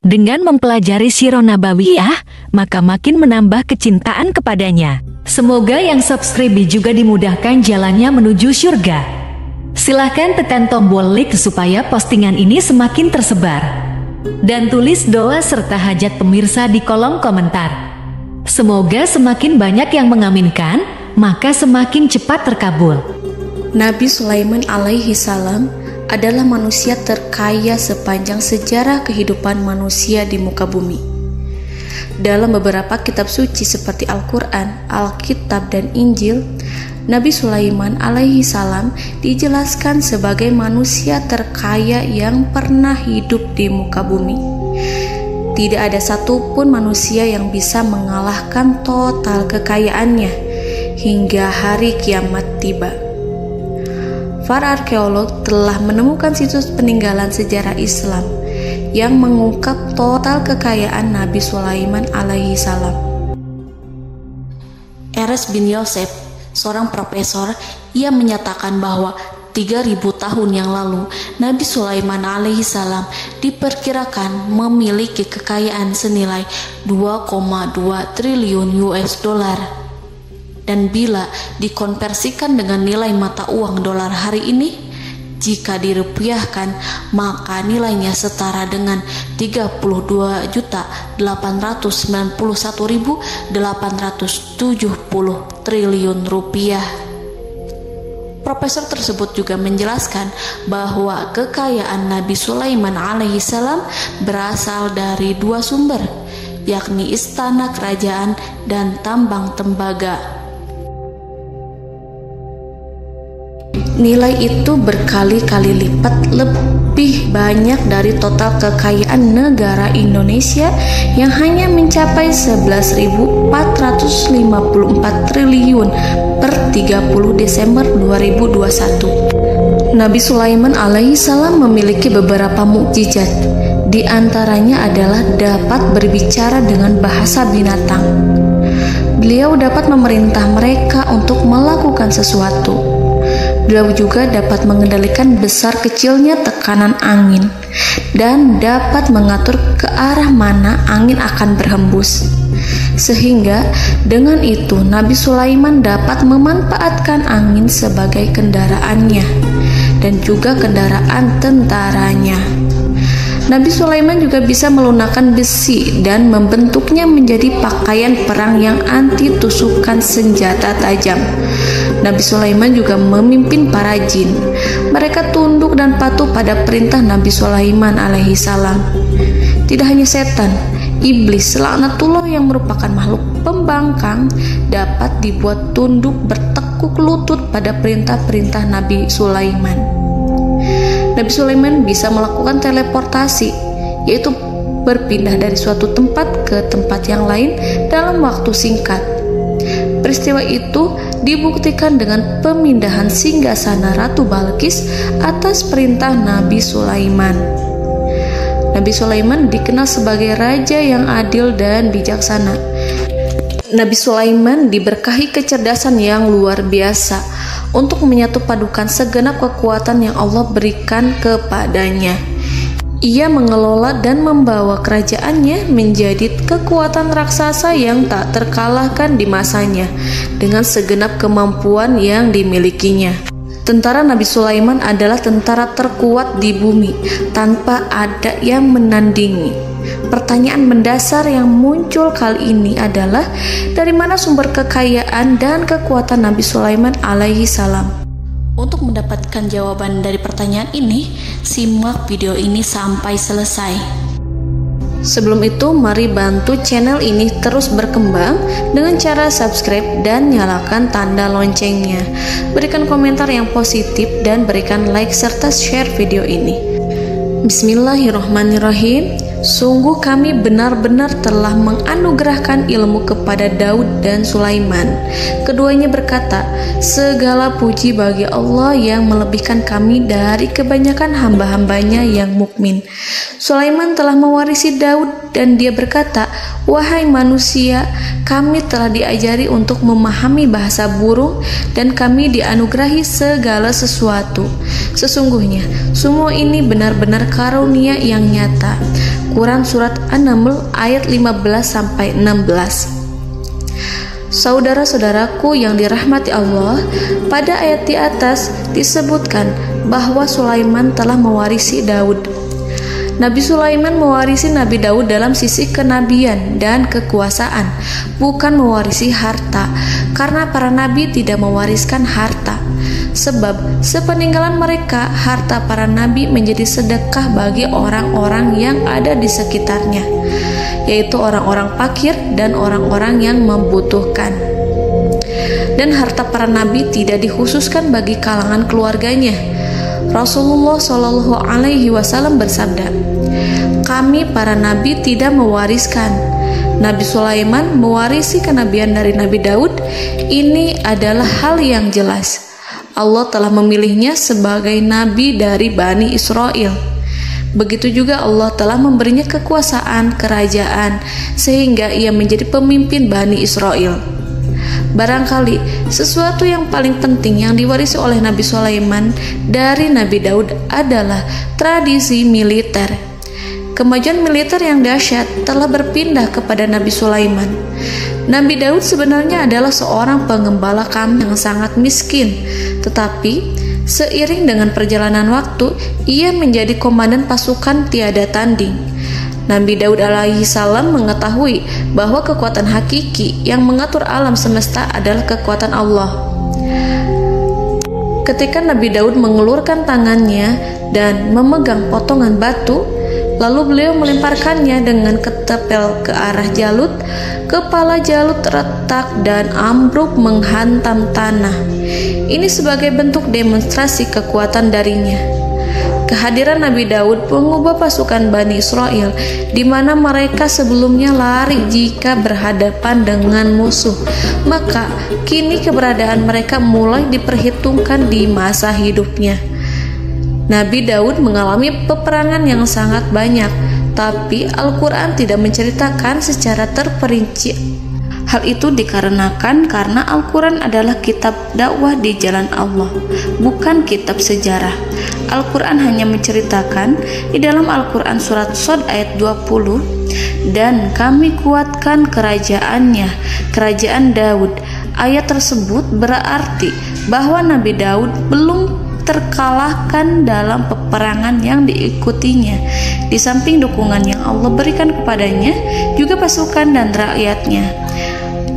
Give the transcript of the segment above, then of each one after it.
Dengan mempelajari Sirah Nabawiyah, maka makin menambah kecintaan kepadanya. Semoga yang subscribe juga dimudahkan jalannya menuju surga. Silahkan tekan tombol like supaya postingan ini semakin tersebar. Dan tulis doa serta hajat pemirsa di kolom komentar. Semoga semakin banyak yang mengaminkan, maka semakin cepat terkabul. Nabi Sulaiman alaihi salam adalah manusia terkaya sepanjang sejarah kehidupan manusia di muka bumi. Dalam beberapa kitab suci seperti Al-Quran, Alkitab, dan Injil, Nabi Sulaiman alaihi salam dijelaskan sebagai manusia terkaya yang pernah hidup di muka bumi. Tidak ada satupun manusia yang bisa mengalahkan total kekayaannya hingga hari kiamat tiba. Para arkeolog telah menemukan situs peninggalan sejarah Islam yang mengungkap total kekayaan Nabi Sulaiman alaihi salam. Erez bin Yosef, seorang profesor, ia menyatakan bahwa 3000 tahun yang lalu Nabi Sulaiman alaihi salam diperkirakan memiliki kekayaan senilai 2,2 triliun US dollar. Dan bila dikonversikan dengan nilai mata uang dolar hari ini, jika dirupiahkan, maka nilainya setara dengan 32.891.870 triliun rupiah. Profesor tersebut juga menjelaskan bahwa kekayaan Nabi Sulaiman alaihi salam berasal dari dua sumber, yakni istana kerajaan dan tambang tembaga. Nilai itu berkali-kali lipat lebih banyak dari total kekayaan negara Indonesia yang hanya mencapai 11.454 triliun per 30 Desember 2021. Nabi Sulaiman alaihi salam memiliki beberapa mukjizat. Di antaranya adalah dapat berbicara dengan bahasa binatang. Beliau dapat memerintah mereka untuk melakukan sesuatu. Beliau juga dapat mengendalikan besar kecilnya tekanan angin dan dapat mengatur ke arah mana angin akan berhembus. Sehingga dengan itu Nabi Sulaiman dapat memanfaatkan angin sebagai kendaraannya dan juga kendaraan tentaranya. Nabi Sulaiman juga bisa melunakkan besi dan membentuknya menjadi pakaian perang yang anti tusukan senjata tajam. Nabi Sulaiman juga memimpin para jin. Mereka tunduk dan patuh pada perintah Nabi Sulaiman alaihi salam. Tidak hanya setan, iblis laknatullah yang merupakan makhluk pembangkang dapat dibuat tunduk bertekuk lutut pada perintah-perintah Nabi Sulaiman. Nabi Sulaiman bisa melakukan teleportasi, yaitu berpindah dari suatu tempat ke tempat yang lain dalam waktu singkat. Peristiwa itu dibuktikan dengan pemindahan singgasana Ratu Balqis atas perintah Nabi Sulaiman. Nabi Sulaiman dikenal sebagai raja yang adil dan bijaksana. Nabi Sulaiman diberkahi kecerdasan yang luar biasa untuk menyatu padukan segenap kekuatan yang Allah berikan kepadanya. Ia mengelola dan membawa kerajaannya menjadi kekuatan raksasa yang tak terkalahkan di masanya dengan segenap kemampuan yang dimilikinya. Tentara Nabi Sulaiman adalah tentara terkuat di bumi tanpa ada yang menandingi. Pertanyaan mendasar yang muncul kali ini adalah dari mana sumber kekayaan dan kekuatan Nabi Sulaiman alaihi salam? Untuk mendapatkan jawaban dari pertanyaan ini, simak video ini sampai selesai. Sebelum itu, mari bantu channel ini terus berkembang dengan cara subscribe dan nyalakan tanda loncengnya. Berikan komentar yang positif dan berikan like serta share video ini. Bismillahirrahmanirrahim. Sungguh kami benar-benar telah menganugerahkan ilmu kepada Daud dan Sulaiman. Keduanya berkata, segala puji bagi Allah yang melebihkan kami dari kebanyakan hamba-hambanya yang mukmin. Sulaiman telah mewarisi Daud dan dia berkata, wahai manusia, kami telah diajari untuk memahami bahasa burung dan kami dianugerahi segala sesuatu. Sesungguhnya semua ini benar-benar karunia yang nyata. Quran Surat An-Naml ayat 15-16. Saudara-saudaraku yang dirahmati Allah, pada ayat di atas disebutkan bahwa Sulaiman telah mewarisi Daud. Nabi Sulaiman mewarisi Nabi Daud dalam sisi kenabian dan kekuasaan, bukan mewarisi harta, karena para nabi tidak mewariskan harta. Sebab sepeninggalan mereka, harta para nabi menjadi sedekah bagi orang-orang yang ada di sekitarnya, yaitu orang-orang fakir dan orang-orang yang membutuhkan. Dan harta para nabi tidak dikhususkan bagi kalangan keluarganya. Rasulullah Shallallahu Alaihi Wasallam bersabda, "Kami para nabi tidak mewariskan. Nabi Sulaiman mewarisi kenabian dari Nabi Daud. Ini adalah hal yang jelas. Allah telah memilihnya sebagai nabi dari Bani Israel. Begitu juga Allah telah memberinya kekuasaan kerajaan sehingga ia menjadi pemimpin Bani Israel." Barangkali sesuatu yang paling penting yang diwarisi oleh Nabi Sulaiman dari Nabi Daud adalah tradisi militer. Kemajuan militer yang dahsyat telah berpindah kepada Nabi Sulaiman. Nabi Daud sebenarnya adalah seorang pengembala kambing yang sangat miskin, tetapi seiring dengan perjalanan waktu, ia menjadi komandan pasukan tiada tanding. Nabi Daud alaihi salam mengetahui bahwa kekuatan hakiki yang mengatur alam semesta adalah kekuatan Allah. Ketika Nabi Daud mengulurkan tangannya dan memegang potongan batu, lalu beliau melemparkannya dengan ketepel ke arah Jalut, kepala Jalut retak dan ambruk menghantam tanah. Ini sebagai bentuk demonstrasi kekuatan darinya. Kehadiran Nabi Daud mengubah pasukan Bani Israel, di mana mereka sebelumnya lari jika berhadapan dengan musuh. Maka kini keberadaan mereka mulai diperhitungkan di masa hidupnya. Nabi Daud mengalami peperangan yang sangat banyak, tapi Al-Quran tidak menceritakan secara terperinci. Hal itu dikarenakan karena Al-Quran adalah kitab dakwah di jalan Allah, bukan kitab sejarah. Al-Quran hanya menceritakan di dalam Al-Quran surat Shad ayat 20, "Dan kami kuatkan kerajaannya, kerajaan Daud." Ayat tersebut berarti bahwa Nabi Daud belum terkalahkan dalam peperangan yang diikutinya. Di samping dukungan yang Allah berikan kepadanya, juga pasukan dan rakyatnya,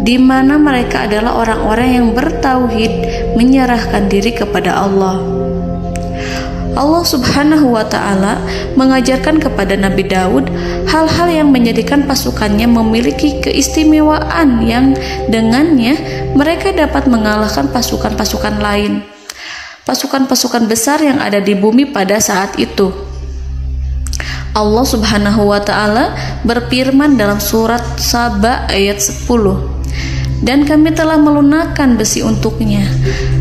di mana mereka adalah orang-orang yang bertauhid, menyerahkan diri kepada Allah. Allah Subhanahu wa Ta'ala mengajarkan kepada Nabi Daud hal-hal yang menjadikan pasukannya memiliki keistimewaan yang dengannya mereka dapat mengalahkan pasukan-pasukan lain, pasukan-pasukan besar yang ada di bumi pada saat itu. Allah Subhanahu wa Ta'ala berfirman dalam surat Saba ayat 10, "Dan kami telah melunakkan besi untuknya."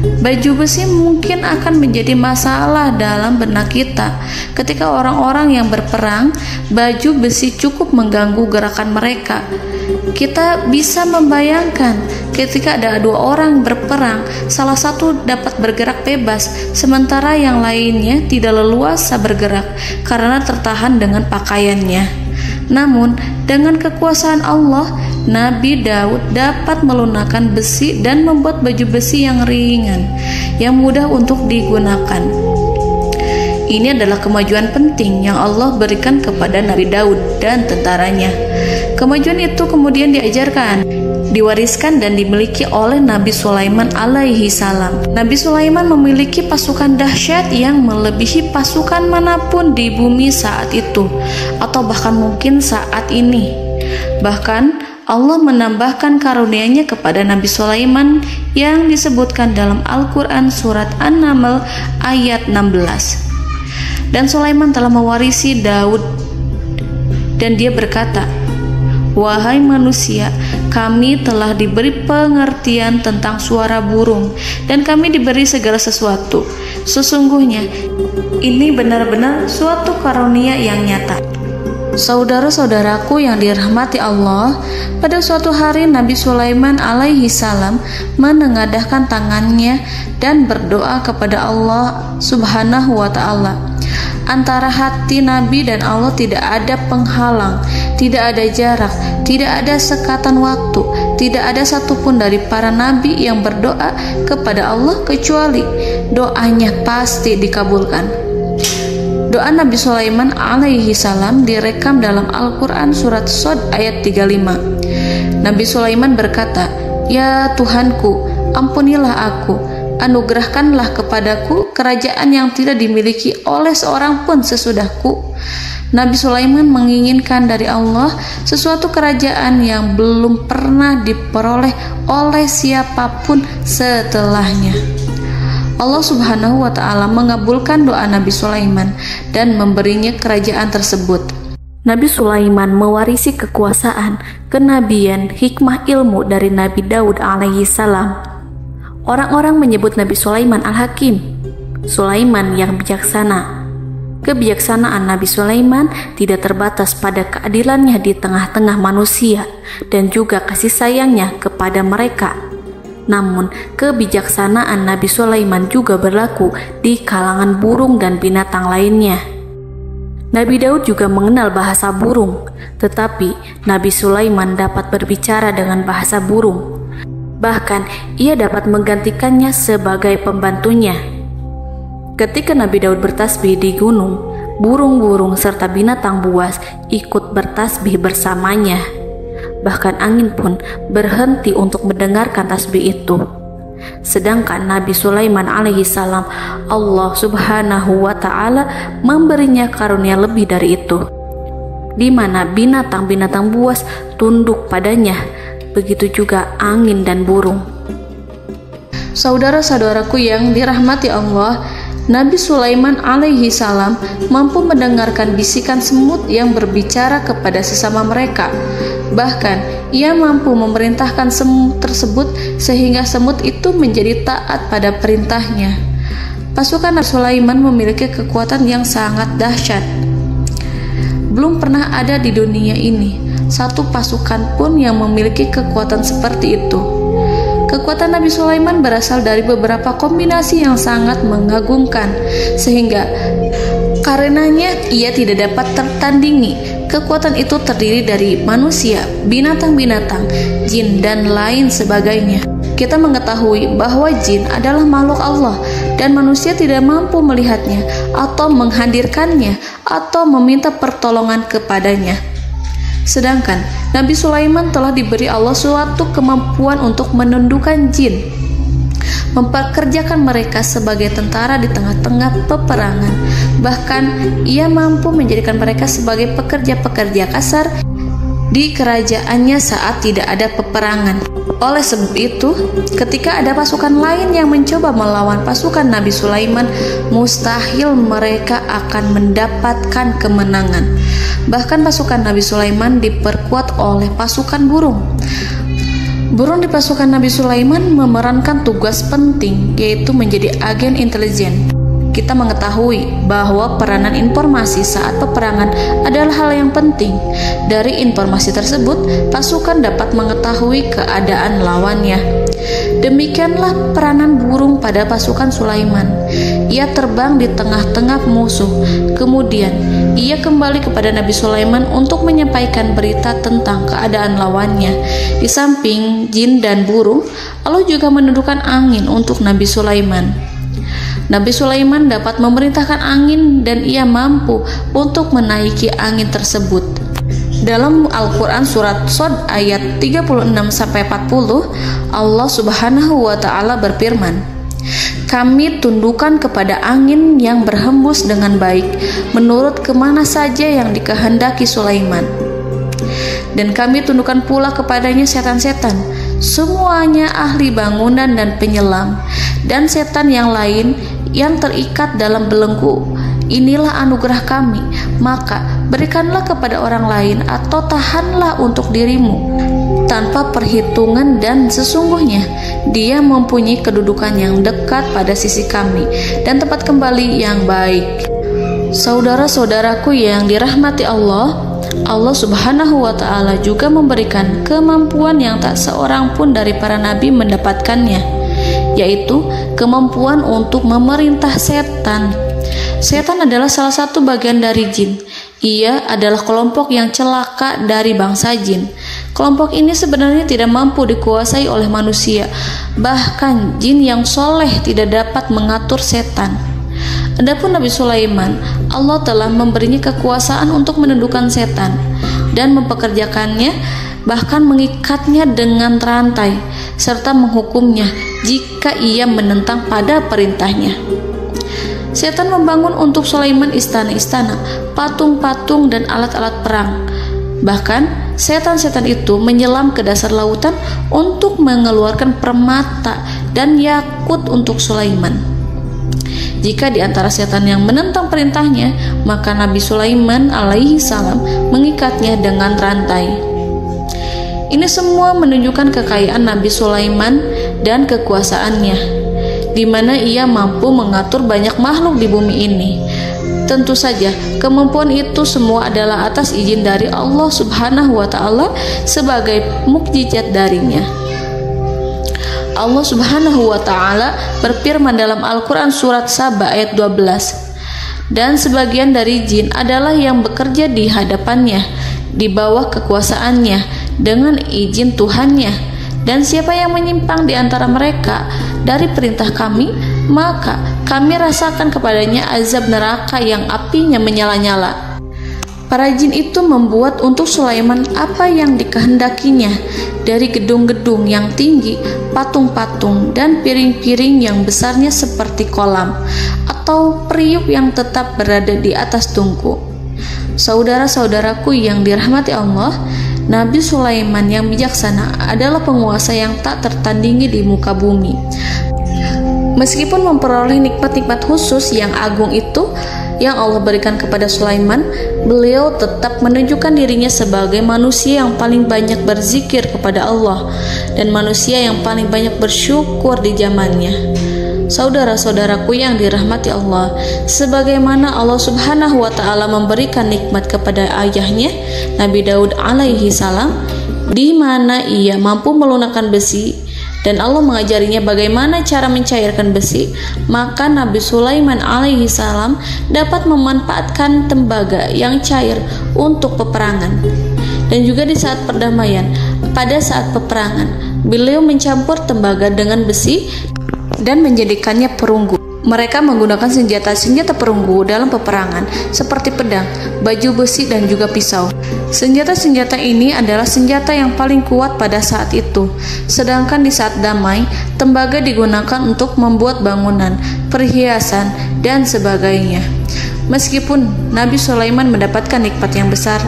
Baju besi mungkin akan menjadi masalah dalam benak kita. Ketika orang-orang yang berperang, baju besi cukup mengganggu gerakan mereka. Kita bisa membayangkan ketika ada dua orang berperang, salah satu dapat bergerak bebas, sementara yang lainnya tidak leluasa bergerak karena tertahan dengan pakaiannya. Namun, dengan kekuasaan Allah, Nabi Daud dapat melunakkan besi dan membuat baju besi yang ringan, yang mudah untuk digunakan. Ini adalah kemajuan penting yang Allah berikan kepada Nabi Daud dan tentaranya. Kemajuan itu kemudian diajarkan, diwariskan dan dimiliki oleh Nabi Sulaiman alaihi salam. Nabi Sulaiman memiliki pasukan dahsyat yang melebihi pasukan manapun di bumi saat itu, atau bahkan mungkin saat ini. Bahkan Allah menambahkan karunia-Nya kepada Nabi Sulaiman yang disebutkan dalam Al-Quran surat An-Naml ayat 16. "Dan Sulaiman telah mewarisi Daud, dan dia berkata, 'Wahai manusia, kami telah diberi pengertian tentang suara burung, dan kami diberi segala sesuatu. Sesungguhnya ini benar-benar suatu karunia yang nyata.'" Saudara-saudaraku yang dirahmati Allah, pada suatu hari Nabi Sulaiman alaihi salam menengadahkan tangannya dan berdoa kepada Allah Subhanahu wa Ta'ala. Antara hati Nabi dan Allah tidak ada penghalang, tidak ada jarak, tidak ada sekatan waktu, tidak ada satupun dari para nabi yang berdoa kepada Allah kecuali doanya pasti dikabulkan. Doa Nabi Sulaiman alaihi salam direkam dalam Al-Quran surat Shad ayat 35. Nabi Sulaiman berkata, "Ya Tuhanku, ampunilah aku, anugerahkanlah kepadaku kerajaan yang tidak dimiliki oleh seorang pun sesudahku." Nabi Sulaiman menginginkan dari Allah sesuatu kerajaan yang belum pernah diperoleh oleh siapapun setelahnya. Allah Subhanahu wa Ta'ala mengabulkan doa Nabi Sulaiman dan memberinya kerajaan tersebut. Nabi Sulaiman mewarisi kekuasaan, kenabian, hikmah ilmu dari Nabi Daud alaihi salam. Orang-orang menyebut Nabi Sulaiman Al-Hakim, Sulaiman yang bijaksana. Kebijaksanaan Nabi Sulaiman tidak terbatas pada keadilannya di tengah-tengah manusia dan juga kasih sayangnya kepada mereka. Namun, kebijaksanaan Nabi Sulaiman juga berlaku di kalangan burung dan binatang lainnya. Nabi Daud juga mengenal bahasa burung, tetapi Nabi Sulaiman dapat berbicara dengan bahasa burung. Bahkan, ia dapat menggantikannya sebagai pembantunya. Ketika Nabi Daud bertasbih di gunung, burung-burung serta binatang buas ikut bertasbih bersamanya. Bahkan angin pun berhenti untuk mendengarkan tasbih itu. Sedangkan Nabi Sulaiman alaihi salam, Allah Subhanahu wa Ta'ala memberinya karunia lebih dari itu, di mana binatang-binatang buas tunduk padanya, begitu juga angin dan burung. Saudara-saudaraku yang dirahmati Allah, Nabi Sulaiman alaihi salam mampu mendengarkan bisikan semut yang berbicara kepada sesama mereka. Bahkan, ia mampu memerintahkan semut tersebut sehingga semut itu menjadi taat pada perintahnya. Pasukan Nabi Sulaiman memiliki kekuatan yang sangat dahsyat. Belum pernah ada di dunia ini satu pasukan pun yang memiliki kekuatan seperti itu. Kekuatan Nabi Sulaiman berasal dari beberapa kombinasi yang sangat mengagumkan, sehingga karenanya ia tidak dapat tertandingi. Kekuatan itu terdiri dari manusia, binatang-binatang, jin, dan lain sebagainya. Kita mengetahui bahwa jin adalah makhluk Allah dan manusia tidak mampu melihatnya atau menghadirkannya atau meminta pertolongan kepadanya. Sedangkan Nabi Sulaiman telah diberi Allah suatu kemampuan untuk menundukkan jin, mempekerjakan mereka sebagai tentara di tengah-tengah peperangan. Bahkan ia mampu menjadikan mereka sebagai pekerja-pekerja kasar di kerajaannya saat tidak ada peperangan. Oleh sebab itu, ketika ada pasukan lain yang mencoba melawan pasukan Nabi Sulaiman, mustahil mereka akan mendapatkan kemenangan. Bahkan pasukan Nabi Sulaiman diperkuat oleh pasukan burung. Burung di pasukan Nabi Sulaiman memerankan tugas penting, yaitu menjadi agen intelijen. Kita mengetahui bahwa peranan informasi saat peperangan adalah hal yang penting. Dari informasi tersebut, pasukan dapat mengetahui keadaan lawannya. Demikianlah peranan burung pada pasukan Sulaiman. Ia terbang di tengah-tengah musuh. Kemudian, ia kembali kepada Nabi Sulaiman untuk menyampaikan berita tentang keadaan lawannya. Di samping jin dan burung, Allah juga menundukkan angin untuk Nabi Sulaiman. Nabi Sulaiman dapat memerintahkan angin dan ia mampu untuk menaiki angin tersebut. Dalam Al-Quran surat Shad ayat 36-40, Allah Subhanahu wa Ta'ala berfirman, "Kami tundukkan kepada angin yang berhembus dengan baik menurut kemana saja yang dikehendaki Sulaiman. Dan kami tundukkan pula kepadanya setan-setan, semuanya ahli bangunan dan penyelam, dan setan yang lain yang terikat dalam belenggu. Inilah anugerah kami, maka berikanlah kepada orang lain atau tahanlah untuk dirimu tanpa perhitungan, dan sesungguhnya dia mempunyai kedudukan yang dekat pada sisi kami dan tempat kembali yang baik." Saudara-saudaraku yang dirahmati Allah, Allah Subhanahu wa Ta'ala juga memberikan kemampuan yang tak seorang pun dari para nabi mendapatkannya, yaitu kemampuan untuk memerintah setan. Setan adalah salah satu bagian dari jin. Ia adalah kelompok yang celaka dari bangsa jin. Kelompok ini sebenarnya tidak mampu dikuasai oleh manusia. Bahkan jin yang soleh tidak dapat mengatur setan. Adapun Nabi Sulaiman, Allah telah memberinya kekuasaan untuk menundukkan setan dan mempekerjakannya, bahkan mengikatnya dengan rantai serta menghukumnya jika ia menentang pada perintahnya. Setan membangun untuk Sulaiman istana-istana, patung-patung, dan alat-alat perang. Bahkan setan-setan itu menyelam ke dasar lautan untuk mengeluarkan permata dan yakut untuk Sulaiman. Jika di antara setan yang menentang perintahnya, maka Nabi Sulaiman alaihi salam mengikatnya dengan rantai. Ini semua menunjukkan kekayaan Nabi Sulaiman dan kekuasaannya, di mana ia mampu mengatur banyak makhluk di bumi ini. Tentu saja, kemampuan itu semua adalah atas izin dari Allah Subhanahu wa Ta'ala sebagai mukjizat darinya. Allah Subhanahu wa Ta'ala berfirman dalam Al-Quran surat Saba ayat 12, dan sebagian dari jin adalah yang bekerja di hadapannya, di bawah kekuasaannya, dengan izin Tuhannya. Dan siapa yang menyimpang di antara mereka dari perintah kami, maka kami rasakan kepadanya azab neraka yang apinya menyala-nyala. Para jin itu membuat untuk Sulaiman apa yang dikehendakinya, dari gedung-gedung yang tinggi, patung-patung, dan piring-piring yang besarnya seperti kolam, atau periuk yang tetap berada di atas tungku. Saudara-saudaraku yang dirahmati Allah, Nabi Sulaiman yang bijaksana adalah penguasa yang tak tertandingi di muka bumi. Meskipun memperoleh nikmat-nikmat khusus yang agung itu yang Allah berikan kepada Sulaiman, beliau tetap menunjukkan dirinya sebagai manusia yang paling banyak berzikir kepada Allah dan manusia yang paling banyak bersyukur di zamannya. Saudara-saudaraku yang dirahmati Allah, sebagaimana Allah Subhanahu wa Ta'ala memberikan nikmat kepada ayahnya Nabi Daud alaihi salam, di mana ia mampu melunakkan besi, dan Allah mengajarinya bagaimana cara mencairkan besi, maka Nabi Sulaiman alaihi salam dapat memanfaatkan tembaga yang cair untuk peperangan. Dan juga di saat perdamaian, pada saat peperangan, beliau mencampur tembaga dengan besi dan menjadikannya perunggu. Mereka menggunakan senjata-senjata perunggu dalam peperangan seperti pedang, baju besi, dan juga pisau. Senjata-senjata ini adalah senjata yang paling kuat pada saat itu. Sedangkan di saat damai, tembaga digunakan untuk membuat bangunan, perhiasan, dan sebagainya. Meskipun Nabi Sulaiman mendapatkan nikmat yang besar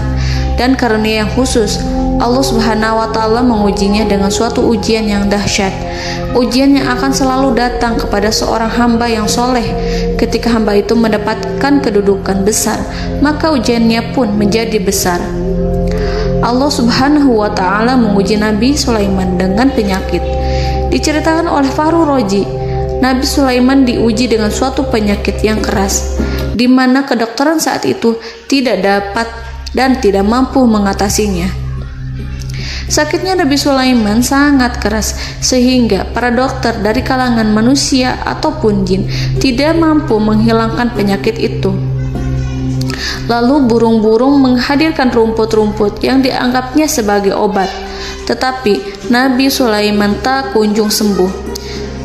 dan karunia yang khusus, Allah Subhanahu wa Ta'ala mengujinya dengan suatu ujian yang dahsyat. Ujian yang akan selalu datang kepada seorang hamba yang soleh. Ketika hamba itu mendapatkan kedudukan besar, maka ujiannya pun menjadi besar. Allah Subhanahu wa Ta'ala menguji Nabi Sulaiman dengan penyakit. Diceritakan oleh Fahru Roji, Nabi Sulaiman diuji dengan suatu penyakit yang keras, di mana kedokteran saat itu tidak dapat dan tidak mampu mengatasinya. Sakitnya Nabi Sulaiman sangat keras sehingga para dokter dari kalangan manusia ataupun jin tidak mampu menghilangkan penyakit itu. Lalu burung-burung menghadirkan rumput-rumput yang dianggapnya sebagai obat, tetapi Nabi Sulaiman tak kunjung sembuh.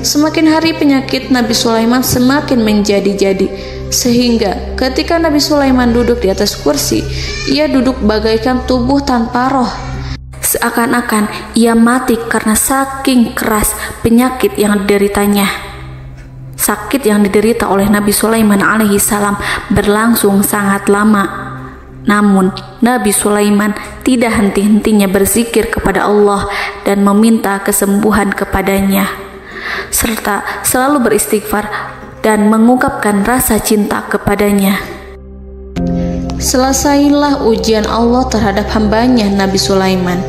Semakin hari penyakit Nabi Sulaiman semakin menjadi-jadi, sehingga ketika Nabi Sulaiman duduk di atas kursi, ia duduk bagaikan tubuh tanpa roh. Seakan-akan ia mati karena saking keras penyakit yang dideritanya. Sakit yang diderita oleh Nabi Sulaiman alaihi salam berlangsung sangat lama. Namun Nabi Sulaiman tidak henti-hentinya berzikir kepada Allah dan meminta kesembuhan kepadanya, serta selalu beristighfar dan mengungkapkan rasa cinta kepadanya. Selesailah ujian Allah terhadap hambanya Nabi Sulaiman.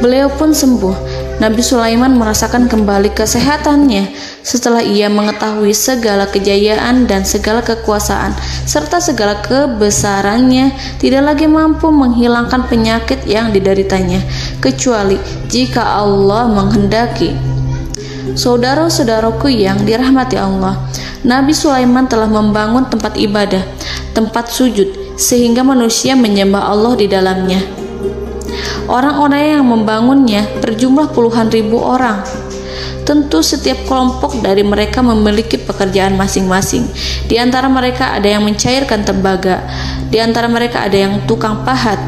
Beliau pun sembuh. Nabi Sulaiman merasakan kembali kesehatannya setelah ia mengetahui segala kejayaan dan segala kekuasaan serta segala kebesarannya tidak lagi mampu menghilangkan penyakit yang dideritanya kecuali jika Allah menghendaki. Saudara-saudaraku yang dirahmati Allah, Nabi Sulaiman telah membangun tempat ibadah, tempat sujud, sehingga manusia menyembah Allah di dalamnya. Orang-orang yang membangunnya berjumlah puluhan ribu orang. Tentu setiap kelompok dari mereka memiliki pekerjaan masing-masing. Di antara mereka ada yang mencairkan tembaga, di antara mereka ada yang tukang pahat,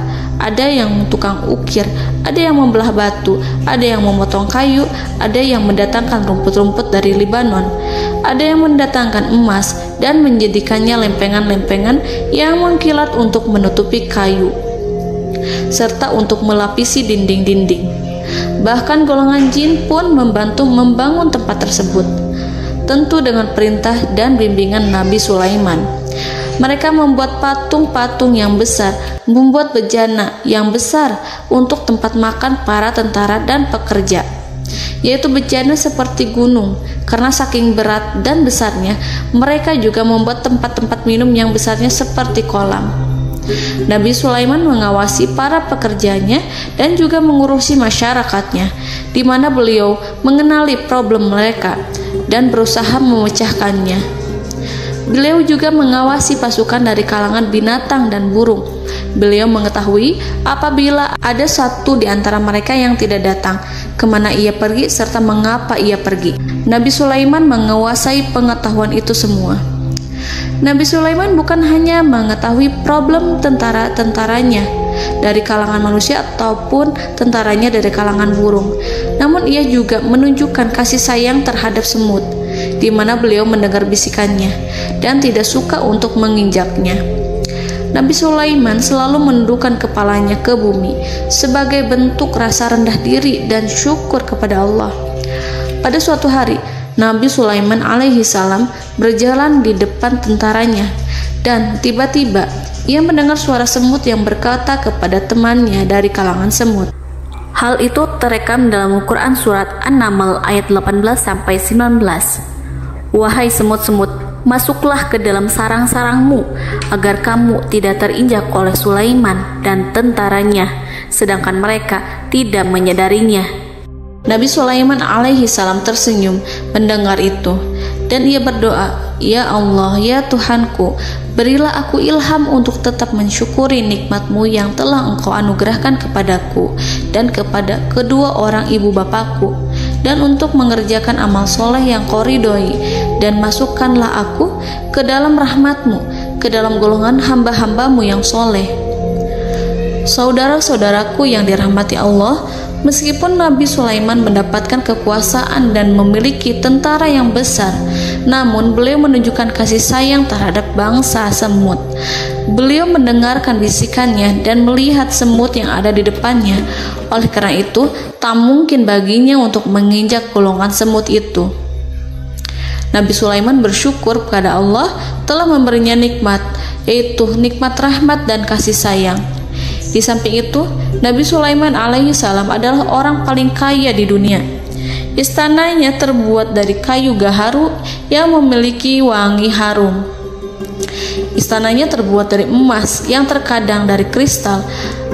ada yang tukang ukir, ada yang membelah batu, ada yang memotong kayu, ada yang mendatangkan rumput-rumput dari Libanon, ada yang mendatangkan emas dan menjadikannya lempengan-lempengan yang mengkilat untuk menutupi kayu, serta untuk melapisi dinding-dinding. Bahkan golongan jin pun membantu membangun tempat tersebut, tentu dengan perintah dan bimbingan Nabi Sulaiman. Mereka membuat patung-patung yang besar, membuat bejana yang besar untuk tempat makan para tentara dan pekerja, yaitu bejana seperti gunung. Karena saking berat dan besarnya, mereka juga membuat tempat-tempat minum yang besarnya seperti kolam. Nabi Sulaiman mengawasi para pekerjanya dan juga mengurusi masyarakatnya, di mana beliau mengenali problem mereka dan berusaha memecahkannya. Beliau juga mengawasi pasukan dari kalangan binatang dan burung. Beliau mengetahui apabila ada satu di antara mereka yang tidak datang, kemana ia pergi, serta mengapa ia pergi. Nabi Sulaiman menguasai pengetahuan itu semua. Nabi Sulaiman bukan hanya mengetahui problem tentara-tentaranya dari kalangan manusia ataupun tentaranya dari kalangan burung, namun ia juga menunjukkan kasih sayang terhadap semut, di mana beliau mendengar bisikannya dan tidak suka untuk menginjaknya. Nabi Sulaiman selalu menundukkan kepalanya ke bumi sebagai bentuk rasa rendah diri dan syukur kepada Allah. Pada suatu hari, Nabi Sulaiman alaihi salam berjalan di depan tentaranya dan tiba-tiba ia mendengar suara semut yang berkata kepada temannya dari kalangan semut. Hal itu terekam dalam Al-Quran surat An-Naml ayat 18-19. Wahai semut-semut, masuklah ke dalam sarang-sarangmu agar kamu tidak terinjak oleh Sulaiman dan tentaranya, sedangkan mereka tidak menyadarinya. Nabi Sulaiman alaihi salam tersenyum mendengar itu dan ia berdoa, "Ya Allah, ya Tuhanku, berilah aku ilham untuk tetap mensyukuri nikmat-Mu yang telah Engkau anugerahkan kepadaku dan kepada kedua orang ibu bapakku, dan untuk mengerjakan amal soleh yang Kau ridhoi, dan masukkanlah aku ke dalam rahmat-Mu, ke dalam golongan hamba-hamba-Mu yang soleh." Saudara-saudaraku yang dirahmati Allah, meskipun Nabi Sulaiman mendapatkan kekuasaan dan memiliki tentara yang besar, namun beliau menunjukkan kasih sayang terhadap bangsa semut. Beliau mendengarkan bisikannya dan melihat semut yang ada di depannya. Oleh karena itu, tak mungkin baginya untuk menginjak golongan semut itu. Nabi Sulaiman bersyukur kepada Allah telah memberinya nikmat, yaitu nikmat rahmat dan kasih sayang. Di samping itu, Nabi Sulaiman alaihi salam adalah orang paling kaya di dunia. Istananya terbuat dari kayu gaharu yang memiliki wangi harum. Istananya terbuat dari emas yang terkadang dari kristal.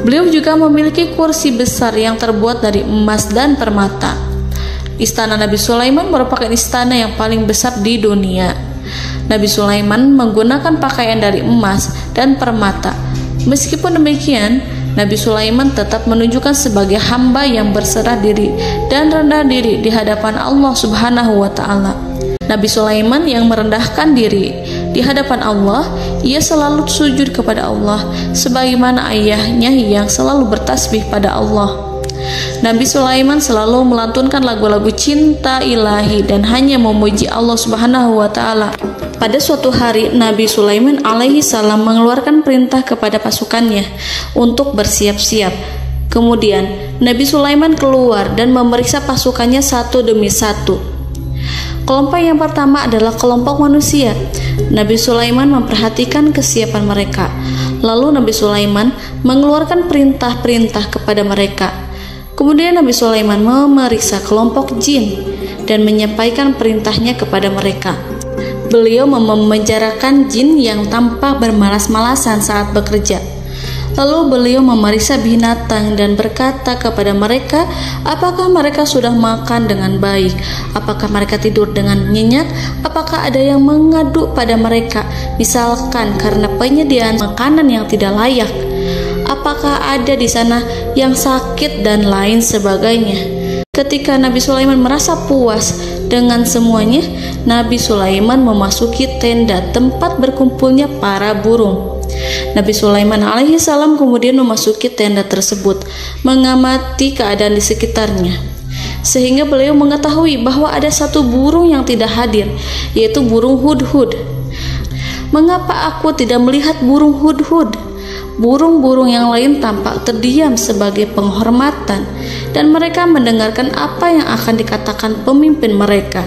Beliau juga memiliki kursi besar yang terbuat dari emas dan permata. Istana Nabi Sulaiman merupakan istana yang paling besar di dunia. Nabi Sulaiman menggunakan pakaian dari emas dan permata. Meskipun demikian, Nabi Sulaiman tetap menunjukkan sebagai hamba yang berserah diri dan rendah diri di hadapan Allah Subhanahu wa Ta'ala. Nabi Sulaiman yang merendahkan diri di hadapan Allah, ia selalu sujud kepada Allah sebagaimana ayahnya yang selalu bertasbih pada Allah. Nabi Sulaiman selalu melantunkan lagu-lagu cinta ilahi dan hanya memuji Allah Subhanahu wa Ta'ala. Pada suatu hari, Nabi Sulaiman alaihi salam mengeluarkan perintah kepada pasukannya untuk bersiap-siap. Kemudian, Nabi Sulaiman keluar dan memeriksa pasukannya satu demi satu. Kelompok yang pertama adalah kelompok manusia. Nabi Sulaiman memperhatikan kesiapan mereka. Lalu Nabi Sulaiman mengeluarkan perintah-perintah kepada mereka. Kemudian Nabi Sulaiman memeriksa kelompok jin dan menyampaikan perintahnya kepada mereka. Beliau memenjarakan jin yang tampak bermalas-malasan saat bekerja. Lalu beliau memeriksa binatang dan berkata kepada mereka, apakah mereka sudah makan dengan baik? Apakah mereka tidur dengan nyenyak? Apakah ada yang mengadu pada mereka, misalkan karena penyediaan makanan yang tidak layak? Apakah ada di sana yang sakit dan lain sebagainya? Ketika Nabi Sulaiman merasa puas dengan semuanya, Nabi Sulaiman memasuki tenda tempat berkumpulnya para burung. Nabi Sulaiman alaihissalam kemudian memasuki tenda tersebut, mengamati keadaan di sekitarnya, sehingga beliau mengetahui bahwa ada satu burung yang tidak hadir, yaitu burung hudhud. Mengapa aku tidak melihat burung hudhud? Burung-burung yang lain tampak terdiam sebagai penghormatan, dan mereka mendengarkan apa yang akan dikatakan pemimpin mereka.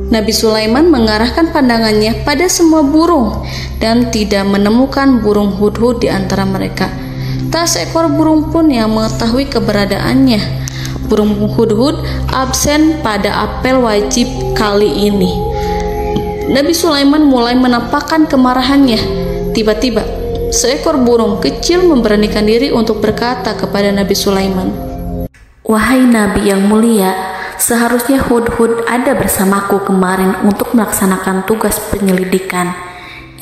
Nabi Sulaiman mengarahkan pandangannya pada semua burung dan tidak menemukan burung hudhud di antara mereka. Tak seekor burung pun yang mengetahui keberadaannya. Burung hudhud absen pada apel wajib kali ini. Nabi Sulaiman mulai menampakkan kemarahannya. Tiba-tiba, seekor burung kecil memberanikan diri untuk berkata kepada Nabi Sulaiman, "Wahai Nabi yang mulia, seharusnya hudhud ada bersamaku kemarin untuk melaksanakan tugas penyelidikan.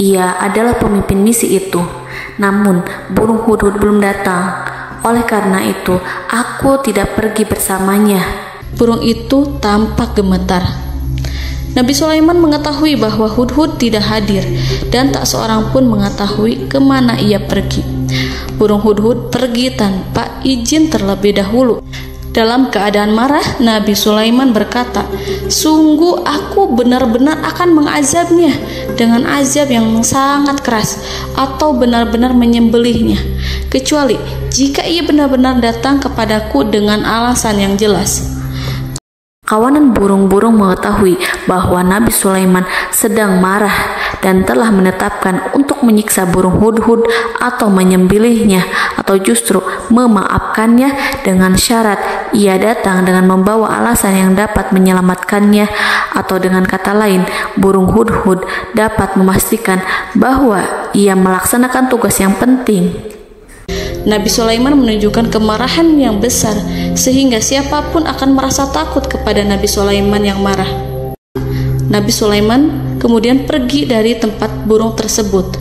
Ia adalah pemimpin misi itu. Namun, burung hudhud belum datang. Oleh karena itu, aku tidak pergi bersamanya." Burung itu tampak gemetar. Nabi Sulaiman mengetahui bahwa hudhud tidak hadir dan tak seorang pun mengetahui kemana ia pergi. Burung hudhud pergi tanpa izin terlebih dahulu. Dalam keadaan marah, Nabi Sulaiman berkata, "Sungguh aku benar-benar akan mengazabnya dengan azab yang sangat keras, atau benar-benar menyembelihnya, kecuali jika ia benar-benar datang kepadaku dengan alasan yang jelas." Kawanan burung-burung mengetahui bahwa Nabi Sulaiman sedang marah dan telah menetapkan untuk menyiksa burung hudhud atau menyembelihnya, atau justru memaafkannya dengan syarat ia datang dengan membawa alasan yang dapat menyelamatkannya, atau dengan kata lain, burung hudhud dapat memastikan bahwa ia melaksanakan tugas yang penting. Nabi Sulaiman menunjukkan kemarahan yang besar, sehingga siapapun akan merasa takut kepada Nabi Sulaiman yang marah. Nabi Sulaiman kemudian pergi dari tempat burung tersebut.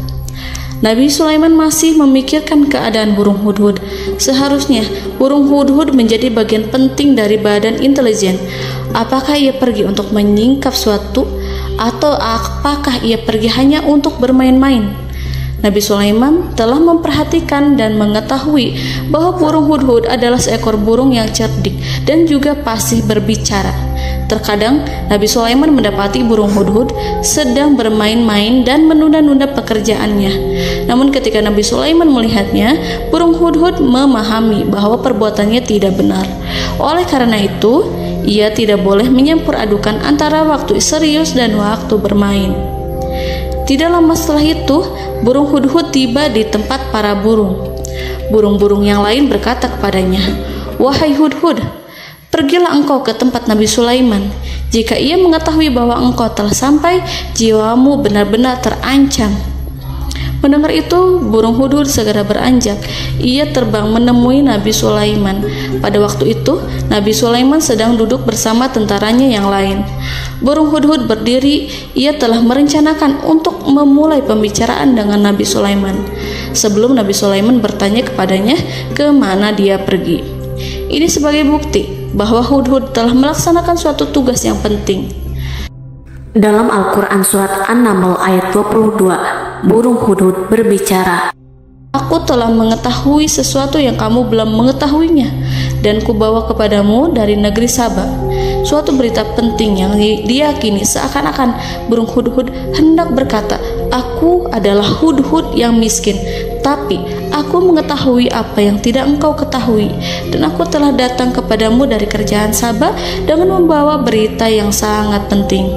Nabi Sulaiman masih memikirkan keadaan burung hudhud. Seharusnya burung hudhud menjadi bagian penting dari badan intelijen. Apakah ia pergi untuk menyingkap suatu, atau apakah ia pergi hanya untuk bermain-main? Nabi Sulaiman telah memperhatikan dan mengetahui bahwa burung hudhud adalah seekor burung yang cerdik dan juga fasih berbicara. Terkadang Nabi Sulaiman mendapati burung hudhud sedang bermain-main dan menunda-nunda pekerjaannya. Namun ketika Nabi Sulaiman melihatnya, burung hudhud memahami bahwa perbuatannya tidak benar. Oleh karena itu, ia tidak boleh menyampur adukan antara waktu serius dan waktu bermain. Tidak lama setelah itu, burung hudhud tiba di tempat para burung. Burung-burung yang lain berkata kepadanya, "Wahai hudhud, pergilah engkau ke tempat Nabi Sulaiman. Jika ia mengetahui bahwa engkau telah sampai, jiwamu benar-benar terancam." Mendengar itu, burung hudhud segera beranjak. Ia terbang menemui Nabi Sulaiman. Pada waktu itu, Nabi Sulaiman sedang duduk bersama tentaranya yang lain. Burung hudhud berdiri. Ia telah merencanakan untuk memulai pembicaraan dengan Nabi Sulaiman sebelum Nabi Sulaiman bertanya kepadanya kemana dia pergi. Ini sebagai bukti bahwa hudhud telah melaksanakan suatu tugas yang penting. Dalam Al-Quran Surat An-Naml ayat 22, burung hudhud berbicara, "Aku telah mengetahui sesuatu yang kamu belum mengetahuinya, dan kubawa kepadamu dari negeri Saba suatu berita penting yang diyakini." Seakan-akan burung hudhud hendak berkata, "Aku adalah hudhud yang miskin, tapi aku mengetahui apa yang tidak engkau ketahui, dan aku telah datang kepadamu dari kerajaan Saba dengan membawa berita yang sangat penting."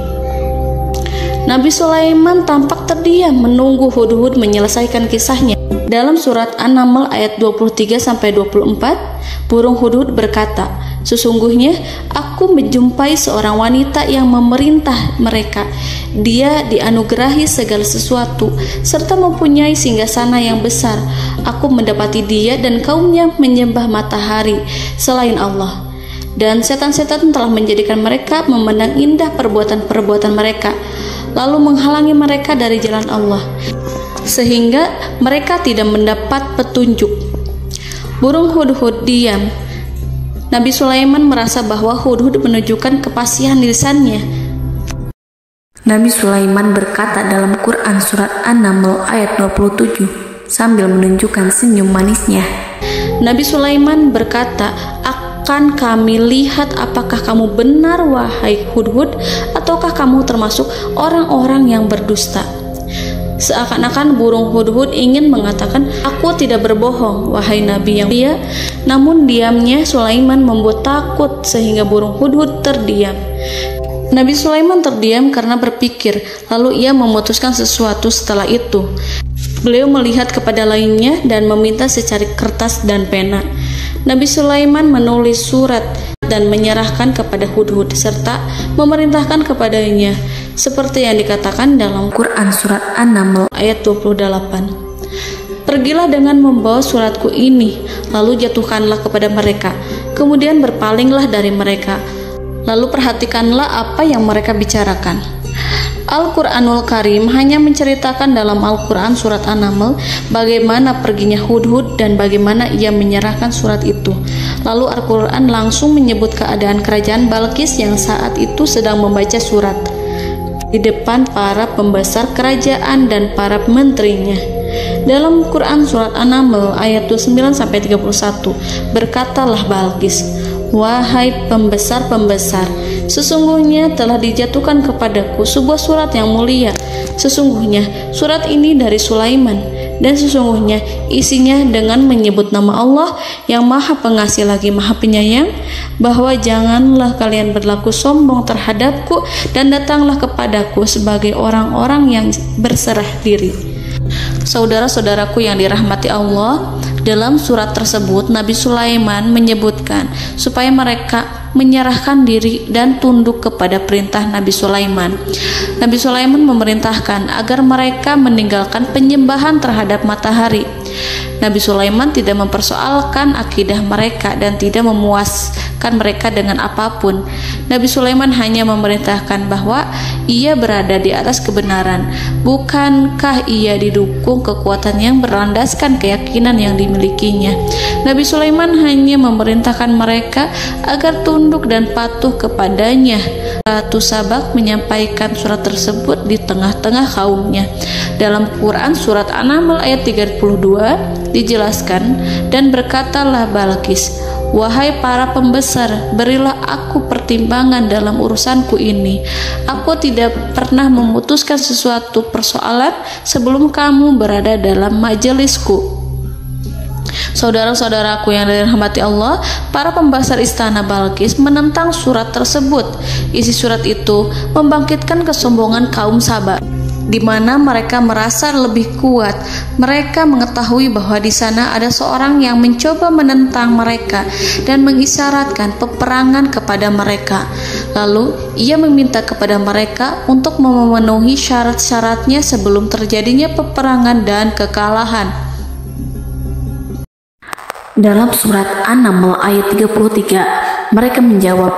Nabi Sulaiman tampak terdiam menunggu hudhud menyelesaikan kisahnya. Dalam surat An-Naml ayat 23-24, burung hudhud berkata, Sesungguhnya aku menjumpai seorang wanita yang memerintah mereka. Dia dianugerahi segala sesuatu serta mempunyai singgasana yang besar. Aku mendapati dia dan kaumnya menyembah matahari selain Allah. Dan setan-setan telah menjadikan mereka memandang indah perbuatan-perbuatan mereka, lalu menghalangi mereka dari jalan Allah, sehingga mereka tidak mendapat petunjuk. Burung hudhud diam. Nabi Sulaiman merasa bahwa hudhud menunjukkan kepasihan lisannya. Nabi Sulaiman berkata dalam Quran surat An-Naml ayat 27 sambil menunjukkan senyum manisnya. Nabi Sulaiman berkata, "Akan kami lihat apakah kamu benar wahai hudhud, ataukah kamu termasuk orang-orang yang berdusta." Seakan-akan burung hudhud ingin mengatakan, "Aku tidak berbohong, wahai Nabi yang mulia." Namun diamnya Sulaiman membuat takut sehingga burung hudhud terdiam. Nabi Sulaiman terdiam karena berpikir, lalu ia memutuskan sesuatu setelah itu. Beliau melihat kepada lainnya dan meminta secari kertas dan pena. Nabi Sulaiman menulis surat dan menyerahkan kepada hudhud serta memerintahkan kepadanya seperti yang dikatakan dalam Quran surat An-Naml ayat 28. "Pergilah dengan membawa suratku ini, lalu jatuhkanlah kepada mereka, kemudian berpalinglah dari mereka, lalu perhatikanlah apa yang mereka bicarakan." Al-Quranul Karim hanya menceritakan dalam Al-Quran surat An-Naml bagaimana perginya hudhud dan bagaimana ia menyerahkan surat itu. Lalu Al-Quran langsung menyebut keadaan kerajaan Balqis yang saat itu sedang membaca surat di depan para pembesar kerajaan dan para menterinya. Dalam Quran surat An-Naml ayat 29-31 berkatalah Balqis, "Wahai pembesar-pembesar, sesungguhnya telah dijatuhkan kepadaku sebuah surat yang mulia. Sesungguhnya surat ini dari Sulaiman, dan sesungguhnya isinya dengan menyebut nama Allah yang Maha Pengasih lagi Maha Penyayang, bahwa janganlah kalian berlaku sombong terhadapku dan datanglah kepadaku sebagai orang-orang yang berserah diri." Saudara-saudaraku yang dirahmati Allah, dalam surat tersebut Nabi Sulaiman menyebutkan supaya mereka menyerahkan diri dan tunduk kepada perintah Nabi Sulaiman. Nabi Sulaiman memerintahkan agar mereka meninggalkan penyembahan terhadap matahari. Nabi Sulaiman tidak mempersoalkan akidah mereka dan tidak memuaskan mereka dengan apapun. Nabi Sulaiman hanya memerintahkan bahwa ia berada di atas kebenaran. Bukankah ia didukung kekuatan yang berlandaskan keyakinan yang dimilikinya? Nabi Sulaiman hanya memerintahkan mereka agar tunduk dan patuh kepadanya. Ratu Sabak menyampaikan surat tersebut di tengah-tengah kaumnya. Dalam Quran surat An-Naml ayat 32 dijelaskan, "Dan berkatalah Balqis, wahai para pembesar, berilah aku pertimbangan dalam urusanku ini. Aku tidak pernah memutuskan sesuatu persoalan sebelum kamu berada dalam majelisku." Saudara-saudaraku yang dirahmati Allah, para pembesar istana Balqis menentang surat tersebut. Isi surat itu membangkitkan kesombongan kaum Sabak, di mana mereka merasa lebih kuat. Mereka mengetahui bahwa di sana ada seorang yang mencoba menentang mereka dan mengisyaratkan peperangan kepada mereka. Lalu ia meminta kepada mereka untuk memenuhi syarat-syaratnya sebelum terjadinya peperangan dan kekalahan. Dalam surat An-Naml ayat 33, mereka menjawab,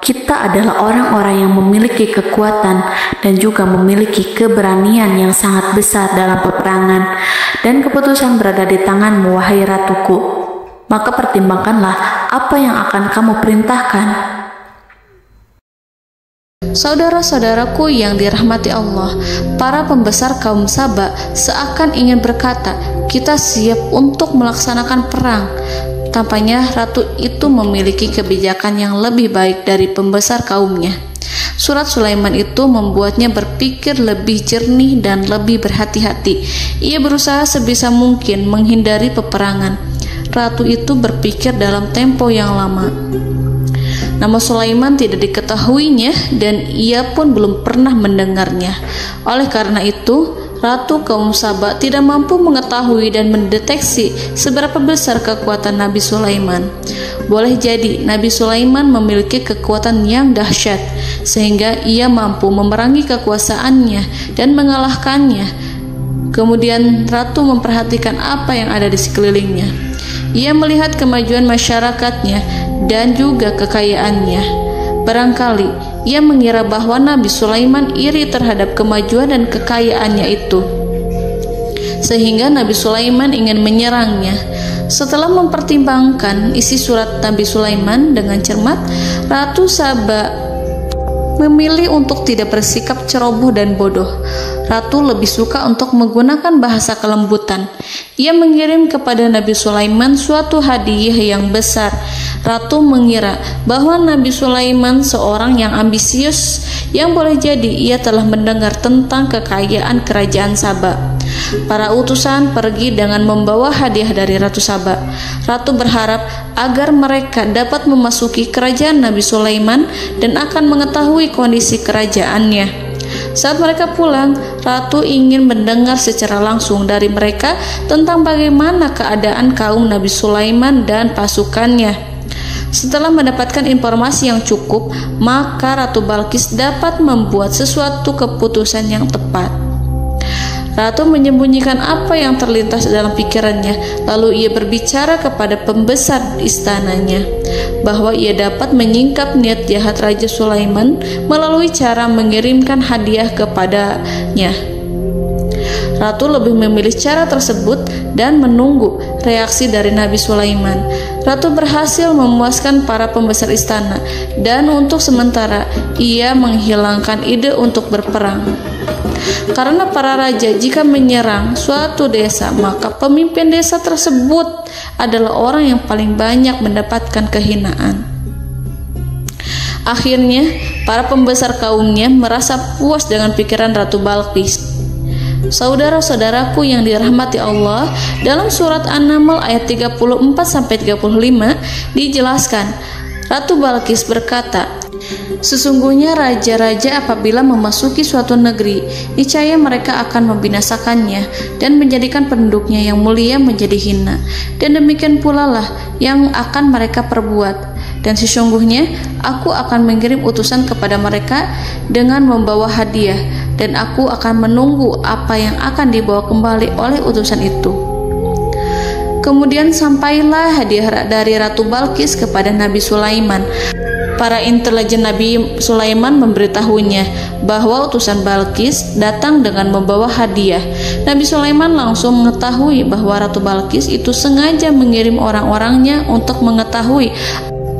"Kita adalah orang-orang yang memiliki kekuatan dan juga memiliki keberanian yang sangat besar dalam peperangan, dan keputusan berada di tanganmu, wahai ratuku. Maka pertimbangkanlah apa yang akan kamu perintahkan." Saudara-saudaraku yang dirahmati Allah, para pembesar kaum Sabak seakan ingin berkata, "Kita siap untuk melaksanakan perang." Tampaknya ratu itu memiliki kebijakan yang lebih baik dari pembesar kaumnya. Surat Sulaiman itu membuatnya berpikir lebih jernih dan lebih berhati-hati. Ia berusaha sebisa mungkin menghindari peperangan. Ratu itu berpikir dalam tempo yang lama. Nama Sulaiman tidak diketahuinya dan ia pun belum pernah mendengarnya. Oleh karena itu, Ratu kaum Saba tidak mampu mengetahui dan mendeteksi seberapa besar kekuatan Nabi Sulaiman. Boleh jadi Nabi Sulaiman memiliki kekuatan yang dahsyat, sehingga ia mampu memerangi kekuasaannya dan mengalahkannya. Kemudian Ratu memperhatikan apa yang ada di sekelilingnya. Ia melihat kemajuan masyarakatnya dan juga kekayaannya. Barangkali ia mengira bahwa Nabi Sulaiman iri terhadap kemajuan dan kekayaannya itu, sehingga Nabi Sulaiman ingin menyerangnya. Setelah mempertimbangkan isi surat Nabi Sulaiman dengan cermat, Ratu Saba memilih untuk tidak bersikap ceroboh dan bodoh. Ratu lebih suka untuk menggunakan bahasa kelembutan. Ia mengirim kepada Nabi Sulaiman suatu hadiah yang besar. Ratu mengira bahwa Nabi Sulaiman seorang yang ambisius, yang boleh jadi ia telah mendengar tentang kekayaan kerajaan Saba. Para utusan pergi dengan membawa hadiah dari Ratu Saba. Ratu berharap agar mereka dapat memasuki kerajaan Nabi Sulaiman dan akan mengetahui kondisi kerajaannya. Saat mereka pulang, Ratu ingin mendengar secara langsung dari mereka tentang bagaimana keadaan kaum Nabi Sulaiman dan pasukannya. Setelah mendapatkan informasi yang cukup, maka Ratu Balqis dapat membuat sesuatu keputusan yang tepat. Ratu menyembunyikan apa yang terlintas dalam pikirannya, lalu ia berbicara kepada pembesar istananya bahwa ia dapat menyingkap niat jahat Raja Sulaiman melalui cara mengirimkan hadiah kepadanya. Ratu lebih memilih cara tersebut dan menunggu reaksi dari Nabi Sulaiman. Ratu berhasil memuaskan para pembesar istana, dan untuk sementara ia menghilangkan ide untuk berperang. Karena para raja jika menyerang suatu desa, maka pemimpin desa tersebut adalah orang yang paling banyak mendapatkan kehinaan. Akhirnya, para pembesar kaumnya merasa puas dengan pikiran Ratu Balqis. Saudara-saudaraku yang dirahmati Allah, dalam surat An-Naml ayat 34-35 dijelaskan, Ratu Balqis berkata, "Sesungguhnya raja-raja apabila memasuki suatu negeri, niscaya mereka akan membinasakannya dan menjadikan penduduknya yang mulia menjadi hina, dan demikian pula lah yang akan mereka perbuat. Dan sesungguhnya aku akan mengirim utusan kepada mereka dengan membawa hadiah, dan aku akan menunggu apa yang akan dibawa kembali oleh utusan itu." Kemudian sampailah hadiah dari Ratu Balqis kepada Nabi Sulaiman. Para intelijen Nabi Sulaiman memberitahunya bahwa utusan Balqis datang dengan membawa hadiah. Nabi Sulaiman langsung mengetahui bahwa Ratu Balqis itu sengaja mengirim orang-orangnya untuk mengetahui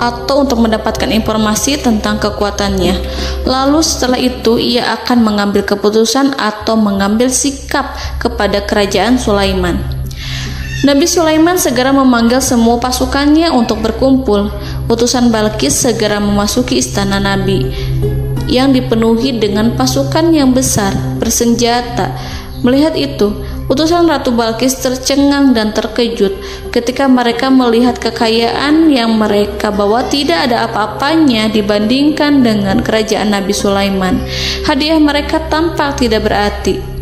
atau untuk mendapatkan informasi tentang kekuatannya. Lalu setelah itu ia akan mengambil keputusan atau mengambil sikap kepada kerajaan Sulaiman. Nabi Sulaiman segera memanggil semua pasukannya untuk berkumpul. Utusan Balqis segera memasuki istana Nabi yang dipenuhi dengan pasukan yang besar bersenjata. Melihat itu, utusan Ratu Balqis tercengang dan terkejut ketika mereka melihat kekayaan yang mereka bawa tidak ada apa-apanya dibandingkan dengan kerajaan Nabi Sulaiman. Hadiah mereka tampak tidak berarti.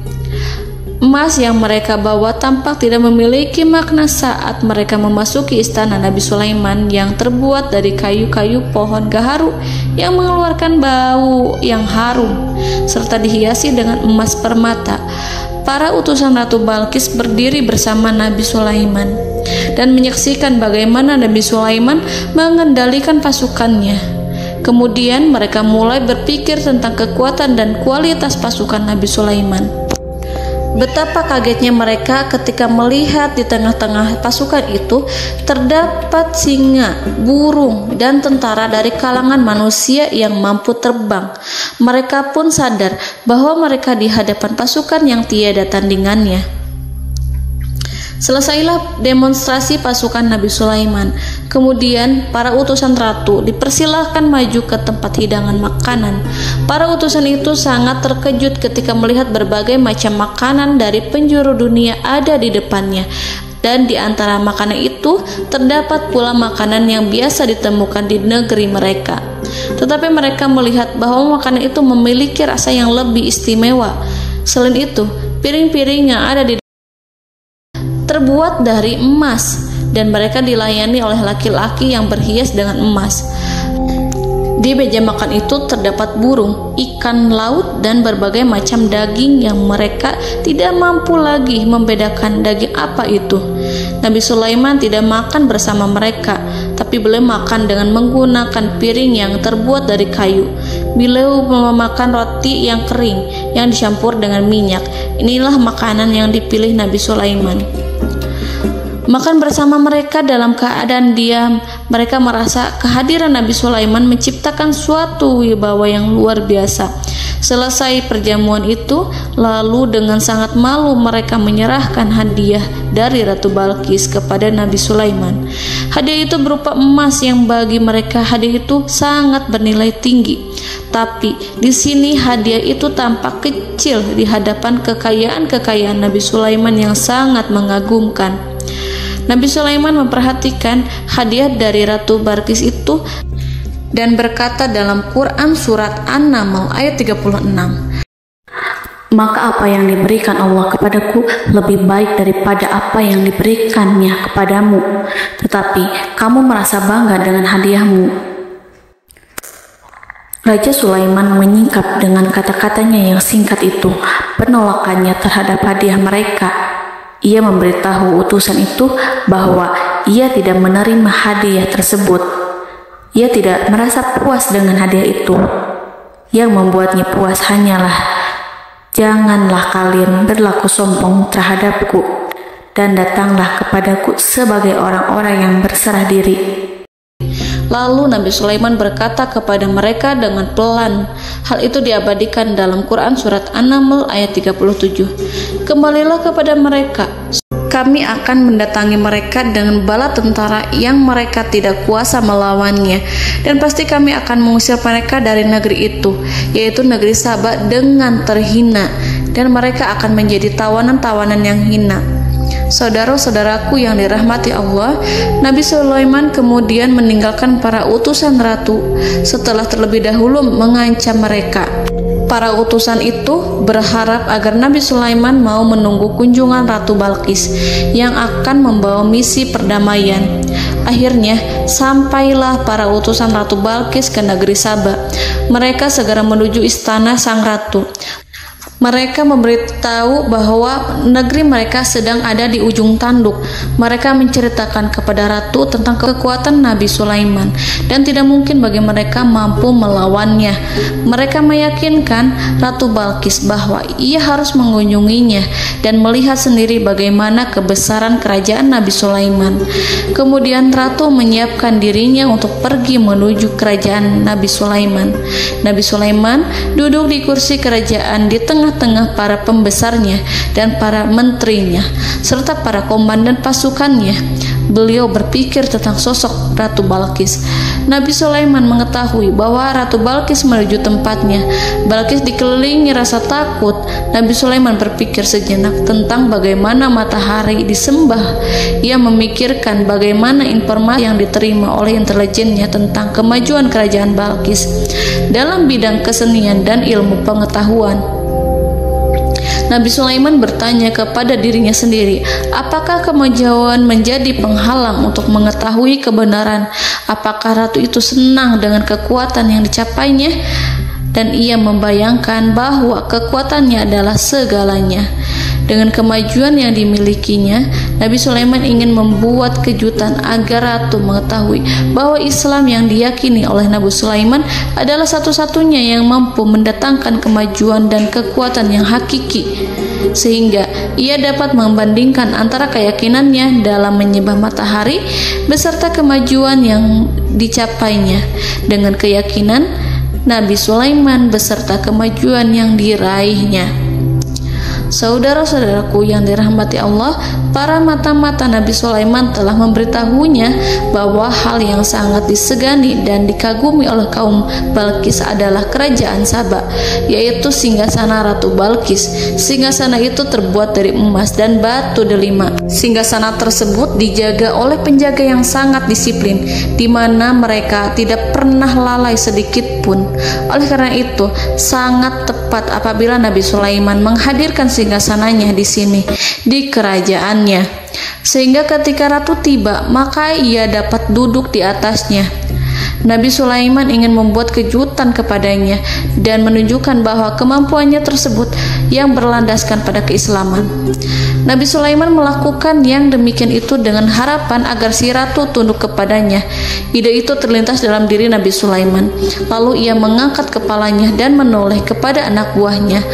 Emas yang mereka bawa tampak tidak memiliki makna saat mereka memasuki istana Nabi Sulaiman yang terbuat dari kayu-kayu pohon gaharu yang mengeluarkan bau yang harum serta dihiasi dengan emas permata. Para utusan Ratu Balqis berdiri bersama Nabi Sulaiman dan menyaksikan bagaimana Nabi Sulaiman mengendalikan pasukannya. Kemudian mereka mulai berpikir tentang kekuatan dan kualitas pasukan Nabi Sulaiman. Betapa kagetnya mereka ketika melihat di tengah-tengah pasukan itu terdapat singa, burung, dan tentara dari kalangan manusia yang mampu terbang. Mereka pun sadar bahwa mereka di hadapan pasukan yang tiada tandingannya. Selesailah demonstrasi pasukan Nabi Sulaiman. Kemudian para utusan ratu dipersilahkan maju ke tempat hidangan makanan. Para utusan itu sangat terkejut ketika melihat berbagai macam makanan dari penjuru dunia ada di depannya. Dan di antara makanan itu terdapat pula makanan yang biasa ditemukan di negeri mereka. Tetapi mereka melihat bahwa makanan itu memiliki rasa yang lebih istimewa. Selain itu, Piring-piring yang ada di terbuat dari emas, dan mereka dilayani oleh laki-laki yang berhias dengan emas. Di meja makan itu terdapat burung, ikan laut, dan berbagai macam daging yang mereka tidak mampu lagi membedakan daging apa itu. Nabi Sulaiman tidak makan bersama mereka, tapi beliau makan dengan menggunakan piring yang terbuat dari kayu. Beliau memakan roti yang kering yang dicampur dengan minyak. Inilah makanan yang dipilih Nabi Sulaiman. Makan bersama mereka dalam keadaan diam, mereka merasa kehadiran Nabi Sulaiman menciptakan suatu wibawa yang luar biasa. Selesai perjamuan itu, lalu dengan sangat malu mereka menyerahkan hadiah dari Ratu Balqis kepada Nabi Sulaiman. Hadiah itu berupa emas yang bagi mereka hadiah itu sangat bernilai tinggi. Tapi di sini hadiah itu tampak kecil di hadapan kekayaan Nabi Sulaiman yang sangat mengagumkan. Nabi Sulaiman memperhatikan hadiah dari Ratu Balqis itu dan berkata dalam Quran surat An-Naml ayat 36, "Maka apa yang diberikan Allah kepadaku lebih baik daripada apa yang diberikannya kepadamu, tetapi kamu merasa bangga dengan hadiahmu." Raja Sulaiman menyingkap dengan kata-katanya yang singkat itu penolakannya terhadap hadiah mereka. Ia memberitahu utusan itu bahwa ia tidak menerima hadiah tersebut. Ia tidak merasa puas dengan hadiah itu. Yang membuatnya puas hanyalah, "Janganlah kalian berlaku sombong terhadapku, dan datanglah kepadaku sebagai orang-orang yang berserah diri." Lalu Nabi Sulaiman berkata kepada mereka dengan pelan. Hal itu diabadikan dalam Quran surat An-Naml ayat 37. "Kembalilah kepada mereka. Kami akan mendatangi mereka dengan bala tentara yang mereka tidak kuasa melawannya, dan pasti kami akan mengusir mereka dari negeri itu, yaitu negeri Saba, dengan terhina, dan mereka akan menjadi tawanan-tawanan yang hina." Saudara-saudaraku yang dirahmati Allah, Nabi Sulaiman kemudian meninggalkan para utusan ratu setelah terlebih dahulu mengancam mereka. Para utusan itu berharap agar Nabi Sulaiman mau menunggu kunjungan Ratu Balqis yang akan membawa misi perdamaian. Akhirnya sampailah para utusan Ratu Balqis ke negeri Saba. Mereka segera menuju istana sang ratu. Mereka memberitahu bahwa negeri mereka sedang ada di ujung tanduk. Mereka menceritakan kepada ratu tentang kekuatan Nabi Sulaiman dan tidak mungkin bagi mereka mampu melawannya. Mereka meyakinkan Ratu Balqis bahwa ia harus mengunjunginya dan melihat sendiri bagaimana kebesaran kerajaan Nabi Sulaiman. Kemudian ratu menyiapkan dirinya untuk pergi menuju kerajaan Nabi Sulaiman. Nabi Sulaiman duduk di kursi kerajaan di tengah-tengah para pembesarnya dan para menterinya serta para komandan pasukannya. Beliau berpikir tentang sosok Ratu Balqis. Nabi Sulaiman mengetahui bahwa Ratu Balqis menuju tempatnya. Balqis dikelilingi rasa takut. Nabi Sulaiman berpikir sejenak tentang bagaimana matahari disembah. Ia memikirkan bagaimana informasi yang diterima oleh intelijennya tentang kemajuan kerajaan Balqis dalam bidang kesenian dan ilmu pengetahuan. Nabi Sulaiman bertanya kepada dirinya sendiri, apakah kemajuan menjadi penghalang untuk mengetahui kebenaran? Apakah ratu itu senang dengan kekuatan yang dicapainya? Dan ia membayangkan bahwa kekuatannya adalah segalanya. Dengan kemajuan yang dimilikinya, Nabi Sulaiman ingin membuat kejutan agar ratu mengetahui bahwa Islam yang diyakini oleh Nabi Sulaiman adalah satu-satunya yang mampu mendatangkan kemajuan dan kekuatan yang hakiki, sehingga ia dapat membandingkan antara keyakinannya dalam menyembah matahari beserta kemajuan yang dicapainya dengan keyakinan Nabi Sulaiman beserta kemajuan yang diraihnya. Saudara-saudaraku yang dirahmati Allah, para mata-mata Nabi Sulaiman telah memberitahunya bahwa hal yang sangat disegani dan dikagumi oleh kaum Balkis adalah kerajaan Saba, yaitu singgasana Ratu Balkis. Singgasana itu terbuat dari emas dan batu delima. Singgasana tersebut dijaga oleh penjaga yang sangat disiplin, di mana mereka tidak pernah lalai sedikit pun. Oleh karena itu, sangat tepat apabila Nabi Sulaiman menghadirkan singgasananya di sini, di kerajaannya, sehingga ketika ratu tiba, maka ia dapat duduk di atasnya. Nabi Sulaiman ingin membuat kejutan kepadanya dan menunjukkan bahwa kemampuannya tersebut yang berlandaskan pada keislaman. Nabi Sulaiman melakukan yang demikian itu dengan harapan agar si ratu tunduk kepadanya. Ide itu terlintas dalam diri Nabi Sulaiman. Lalu ia mengangkat kepalanya dan menoleh kepada anak buahnya.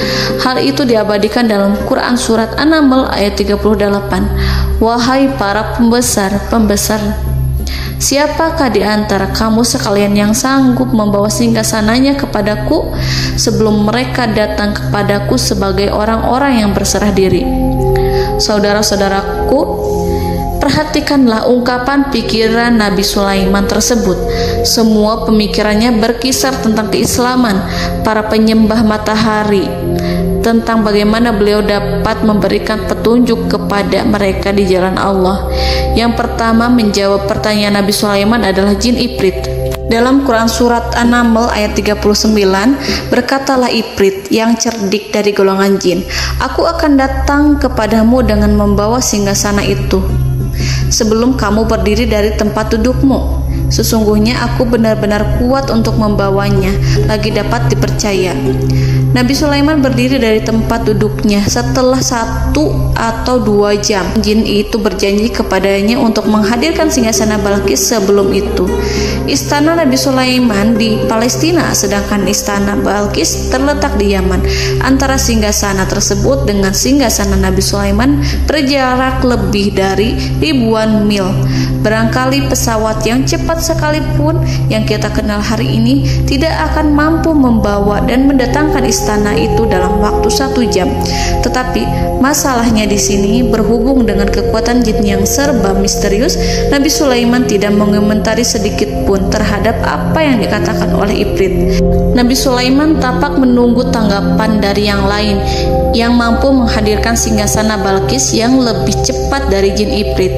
Hal itu diabadikan dalam Quran surat An-Naml ayat 38. Wahai para pembesar, siapakah di antara kamu sekalian yang sanggup membawa singgasananya kepadaku sebelum mereka datang kepadaku sebagai orang-orang yang berserah diri? Saudara-saudaraku, perhatikanlah ungkapan pikiran Nabi Sulaiman tersebut. Semua pemikirannya berkisar tentang keislaman, para penyembah matahari, tentang bagaimana beliau dapat memberikan petunjuk kepada mereka di jalan Allah. Yang pertama menjawab pertanyaan Nabi Sulaiman adalah jin Ifrit. Dalam Quran surat An-Naml ayat 39, berkatalah Ifrit yang cerdik dari golongan jin, aku akan datang kepadamu dengan membawa singgasana itu sebelum kamu berdiri dari tempat dudukmu. Sesungguhnya aku benar-benar kuat untuk membawanya, lagi dapat dipercaya. Nabi Sulaiman berdiri dari tempat duduknya setelah 1 atau 2 jam. Jin itu berjanji kepadanya untuk menghadirkan singgasana Balkis sebelum itu. Istana Nabi Sulaiman di Palestina, sedangkan istana Balkis terletak di Yaman. Antara singgasana tersebut dengan singgasana Nabi Sulaiman berjarak lebih dari ribuan mil. Barangkali pesawat yang cepat sekalipun yang kita kenal hari ini tidak akan mampu membawa dan mendatangkan istana itu dalam waktu 1 jam. Tetapi masalahnya di sini berhubung dengan kekuatan jin yang serba misterius. Nabi Sulaiman tidak mengomentari sedikit pun terhadap apa yang dikatakan oleh Ifrit. Nabi Sulaiman tampak menunggu tanggapan dari yang lain yang mampu menghadirkan singgasana Balkis yang lebih cepat dari jin Ifrit.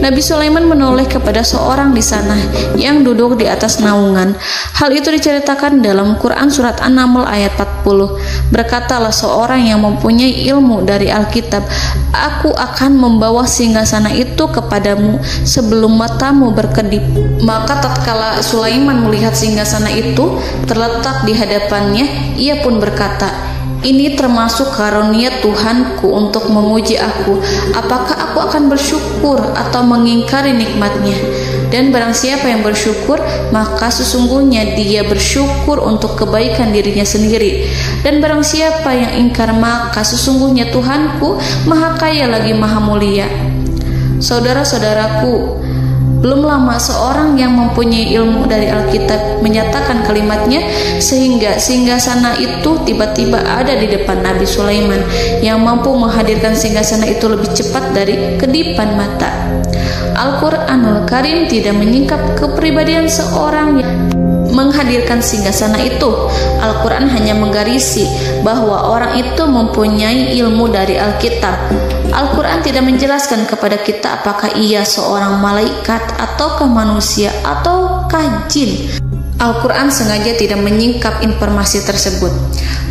Nabi Sulaiman menoleh kepada seorang di sana yang duduk di atas naungan. Hal itu diceritakan dalam Quran surat An-Naml ayat 40. Berkatalah seorang yang mempunyai ilmu dari Alkitab, aku akan membawa singgasana itu kepadamu sebelum matamu berkedip. Maka tatkala Sulaiman melihat singgasana itu terletak di hadapannya, ia pun berkata, ini termasuk karunia Tuhanku untuk menguji aku. Apakah aku akan bersyukur atau mengingkari nikmatnya? Dan barang siapa yang bersyukur, maka sesungguhnya dia bersyukur untuk kebaikan dirinya sendiri. Dan barang siapa yang ingkar, maka sesungguhnya Tuhanku maha kaya lagi maha mulia. Saudara-saudaraku, belum lama seorang yang mempunyai ilmu dari Alkitab menyatakan kalimatnya, sehingga singgasana itu tiba-tiba ada di depan Nabi Sulaiman yang mampu menghadirkan singgasana itu lebih cepat dari kedipan mata. Al-Quranul Karim tidak menyingkap kepribadian seorang yang menghadirkan singgasana itu. Al-Quran hanya menggarisi bahwa orang itu mempunyai ilmu dari Alkitab. Al-Quran tidak menjelaskan kepada kita apakah ia seorang malaikat ataukah manusia ataukah jin. Al-Quran sengaja tidak menyingkap informasi tersebut.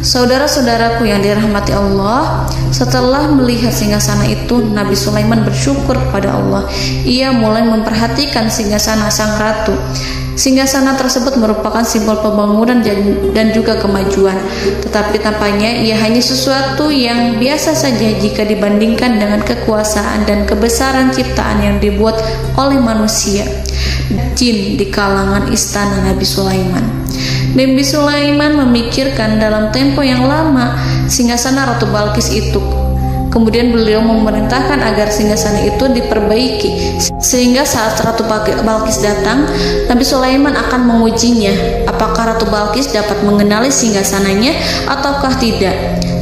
Saudara-saudaraku yang dirahmati Allah, setelah melihat singgasana itu, Nabi Sulaiman bersyukur kepada Allah. Ia mulai memperhatikan singgasana sang ratu. Singgasana tersebut merupakan simbol pembangunan dan juga kemajuan, tetapi tampaknya ia hanya sesuatu yang biasa saja jika dibandingkan dengan kekuasaan dan kebesaran ciptaan yang dibuat oleh manusia jin di kalangan istana Nabi Sulaiman. Nabi Sulaiman memikirkan dalam tempo yang lama singgasana Ratu Balkis itu. Kemudian beliau memerintahkan agar singgasana itu diperbaiki, sehingga saat Ratu Balkis datang, Nabi Sulaiman akan mengujinya apakah Ratu Balkis dapat mengenali singgasananya ataukah tidak.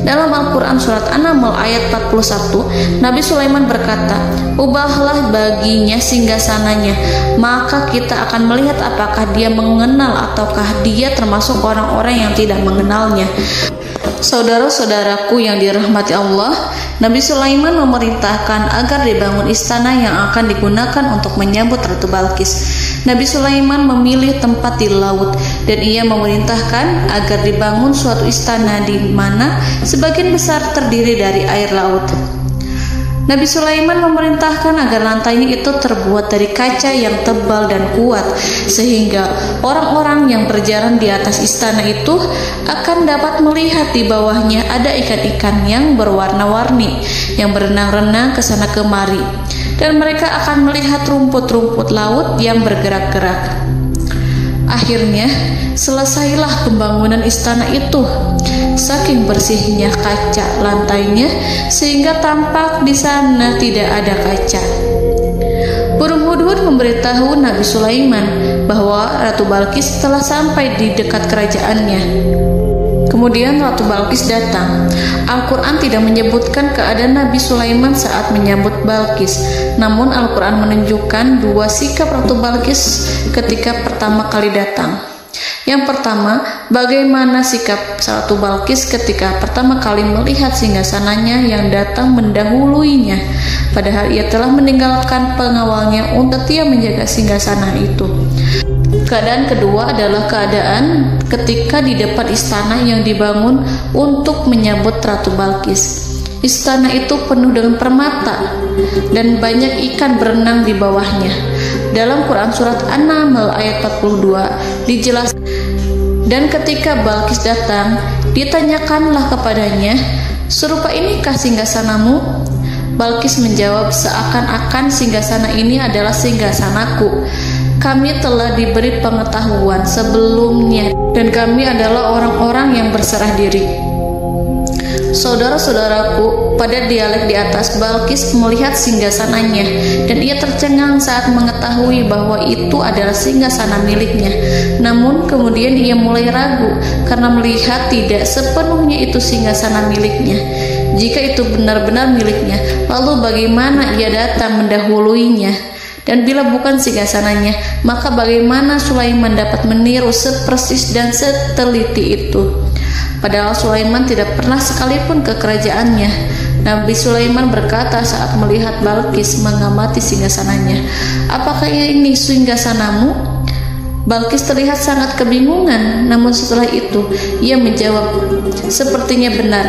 Dalam Al-Quran surat An-Naml ayat 41, Nabi Sulaiman berkata, "Ubahlah baginya singgasananya, maka kita akan melihat apakah dia mengenal ataukah dia termasuk orang-orang yang tidak mengenalnya." Saudara-saudaraku yang dirahmati Allah, Nabi Sulaiman memerintahkan agar dibangun istana yang akan digunakan untuk menyambut Ratu Balqis. Nabi Sulaiman memilih tempat di laut dan ia memerintahkan agar dibangun suatu istana di mana sebagian besar terdiri dari air laut. Nabi Sulaiman memerintahkan agar lantainya itu terbuat dari kaca yang tebal dan kuat, sehingga orang-orang yang berjalan di atas istana itu akan dapat melihat di bawahnya ada ikan-ikan yang berwarna-warni yang berenang-renang ke sana kemari, dan mereka akan melihat rumput-rumput laut yang bergerak-gerak. Akhirnya, selesailah pembangunan istana itu. Saking bersihnya kaca lantainya sehingga tampak di sana tidak ada kaca. Burung hudhud memberitahu Nabi Sulaiman bahwa Ratu Balqis telah sampai di dekat kerajaannya. Kemudian Ratu Balqis datang. Al-Quran tidak menyebutkan keadaan Nabi Sulaiman saat menyambut Balqis, namun Al-Quran menunjukkan dua sikap Ratu Balqis ketika pertama kali datang. Yang pertama, bagaimana sikap Ratu Balqis ketika pertama kali melihat singgasananya yang datang mendahuluinya, padahal ia telah meninggalkan pengawalnya untuk setia menjaga singgasana itu. Keadaan kedua adalah keadaan ketika di depan istana yang dibangun untuk menyambut Ratu Balqis. Istana itu penuh dengan permata dan banyak ikan berenang di bawahnya. Dalam Quran surat An-Naml ayat 42 dijelaskan, dan ketika Balqis datang, ditanyakanlah kepadanya, "Serupa inikah singgasanamu?" Balqis menjawab, "Seakan-akan singgasana ini adalah singgasanaku. Kami telah diberi pengetahuan sebelumnya dan kami adalah orang-orang yang berserah diri." Saudara-saudaraku, pada dialek di atas, Balqis melihat singgasananya dan ia tercengang saat mengetahui bahwa itu adalah singgasana miliknya. Namun kemudian ia mulai ragu karena melihat tidak sepenuhnya itu singgasana miliknya. Jika itu benar-benar miliknya, lalu bagaimana ia datang mendahuluinya? Dan bila bukan singgasananya, maka bagaimana Sulaiman dapat meniru sepersis dan seteliti itu? Padahal Sulaiman tidak pernah sekalipun ke kerajaannya. Nabi Sulaiman berkata saat melihat Balqis mengamati singgasananya, "Apakah ini singgasanamu?" Balqis terlihat sangat kebingungan, namun setelah itu ia menjawab, "Sepertinya benar."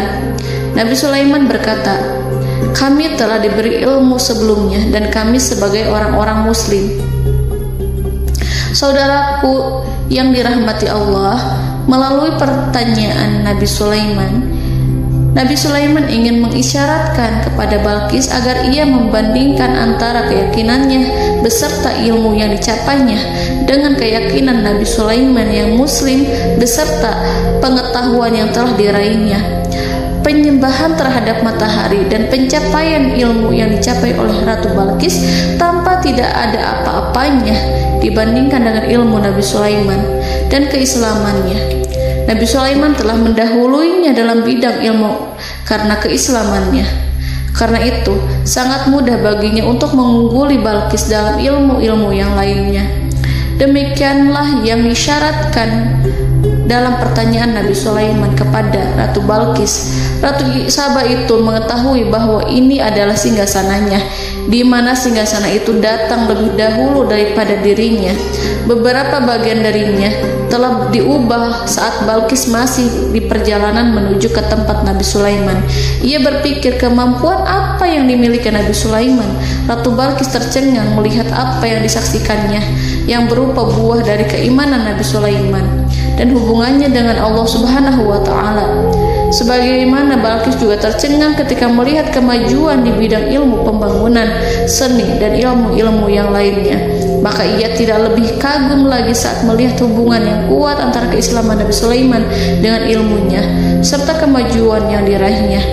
Nabi Sulaiman berkata, "Kami telah diberi ilmu sebelumnya dan kami sebagai orang-orang muslim." Saudaraku yang dirahmati Allah, melalui pertanyaan Nabi Sulaiman ingin mengisyaratkan kepada Balqis agar ia membandingkan antara keyakinannya beserta ilmu yang dicapainya dengan keyakinan Nabi Sulaiman yang muslim beserta pengetahuan yang telah diraihnya. Penyembahan terhadap matahari dan pencapaian ilmu yang dicapai oleh Ratu Balqis tanpa tidak ada apa-apanya dibandingkan dengan ilmu Nabi Sulaiman dan keislamannya. Nabi Sulaiman telah mendahuluinya dalam bidang ilmu karena keislamannya. Karena itu, sangat mudah baginya untuk mengungguli Balqis dalam ilmu-ilmu yang lainnya. Demikianlah yang disyaratkan dalam pertanyaan Nabi Sulaiman kepada Ratu Balqis. Ratu Saba itu mengetahui bahwa ini adalah singgasananya, di mana singgasana itu datang lebih dahulu daripada dirinya. Beberapa bagian darinya telah diubah saat Balqis masih di perjalanan menuju ke tempat Nabi Sulaiman. Ia berpikir kemampuan apa yang dimiliki Nabi Sulaiman. Ratu Balqis tercengang melihat apa yang disaksikannya, yang berupa buah dari keimanan Nabi Sulaiman dan hubungannya dengan Allah Subhanahu wa Ta'ala. Sebagaimana Balqis juga tercengang ketika melihat kemajuan di bidang ilmu pembangunan, seni, dan ilmu-ilmu yang lainnya. Maka ia tidak lebih kagum lagi saat melihat hubungan yang kuat antara keislaman Nabi Sulaiman dengan ilmunya, serta kemajuan yang diraihnya.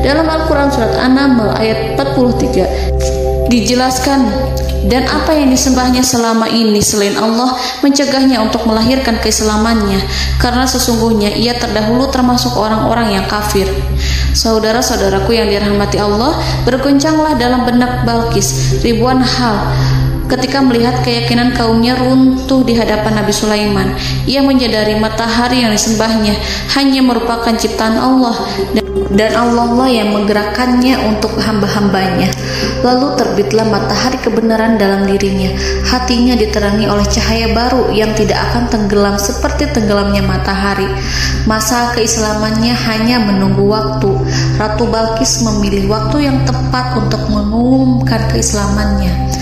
Dalam Al-Quran surat An-Naml ayat 43 dijelaskan Dan apa yang disembahnya selama ini selain Allah mencegahnya untuk melahirkan keislamannya, karena sesungguhnya ia terdahulu termasuk orang-orang yang kafir. Saudara-saudaraku yang dirahmati Allah, bergoncanglah dalam benak Balqis ribuan hal ketika melihat keyakinan kaumnya runtuh di hadapan Nabi Sulaiman. Ia menyadari matahari yang disembahnya hanya merupakan ciptaan Allah, dan Allah lah yang menggerakkannya untuk hamba-hambanya. Lalu terbitlah matahari kebenaran dalam dirinya. Hatinya diterangi oleh cahaya baru yang tidak akan tenggelam seperti tenggelamnya matahari. Masa keislamannya hanya menunggu waktu. Ratu Balqis memilih waktu yang tepat untuk mengumumkan keislamannya.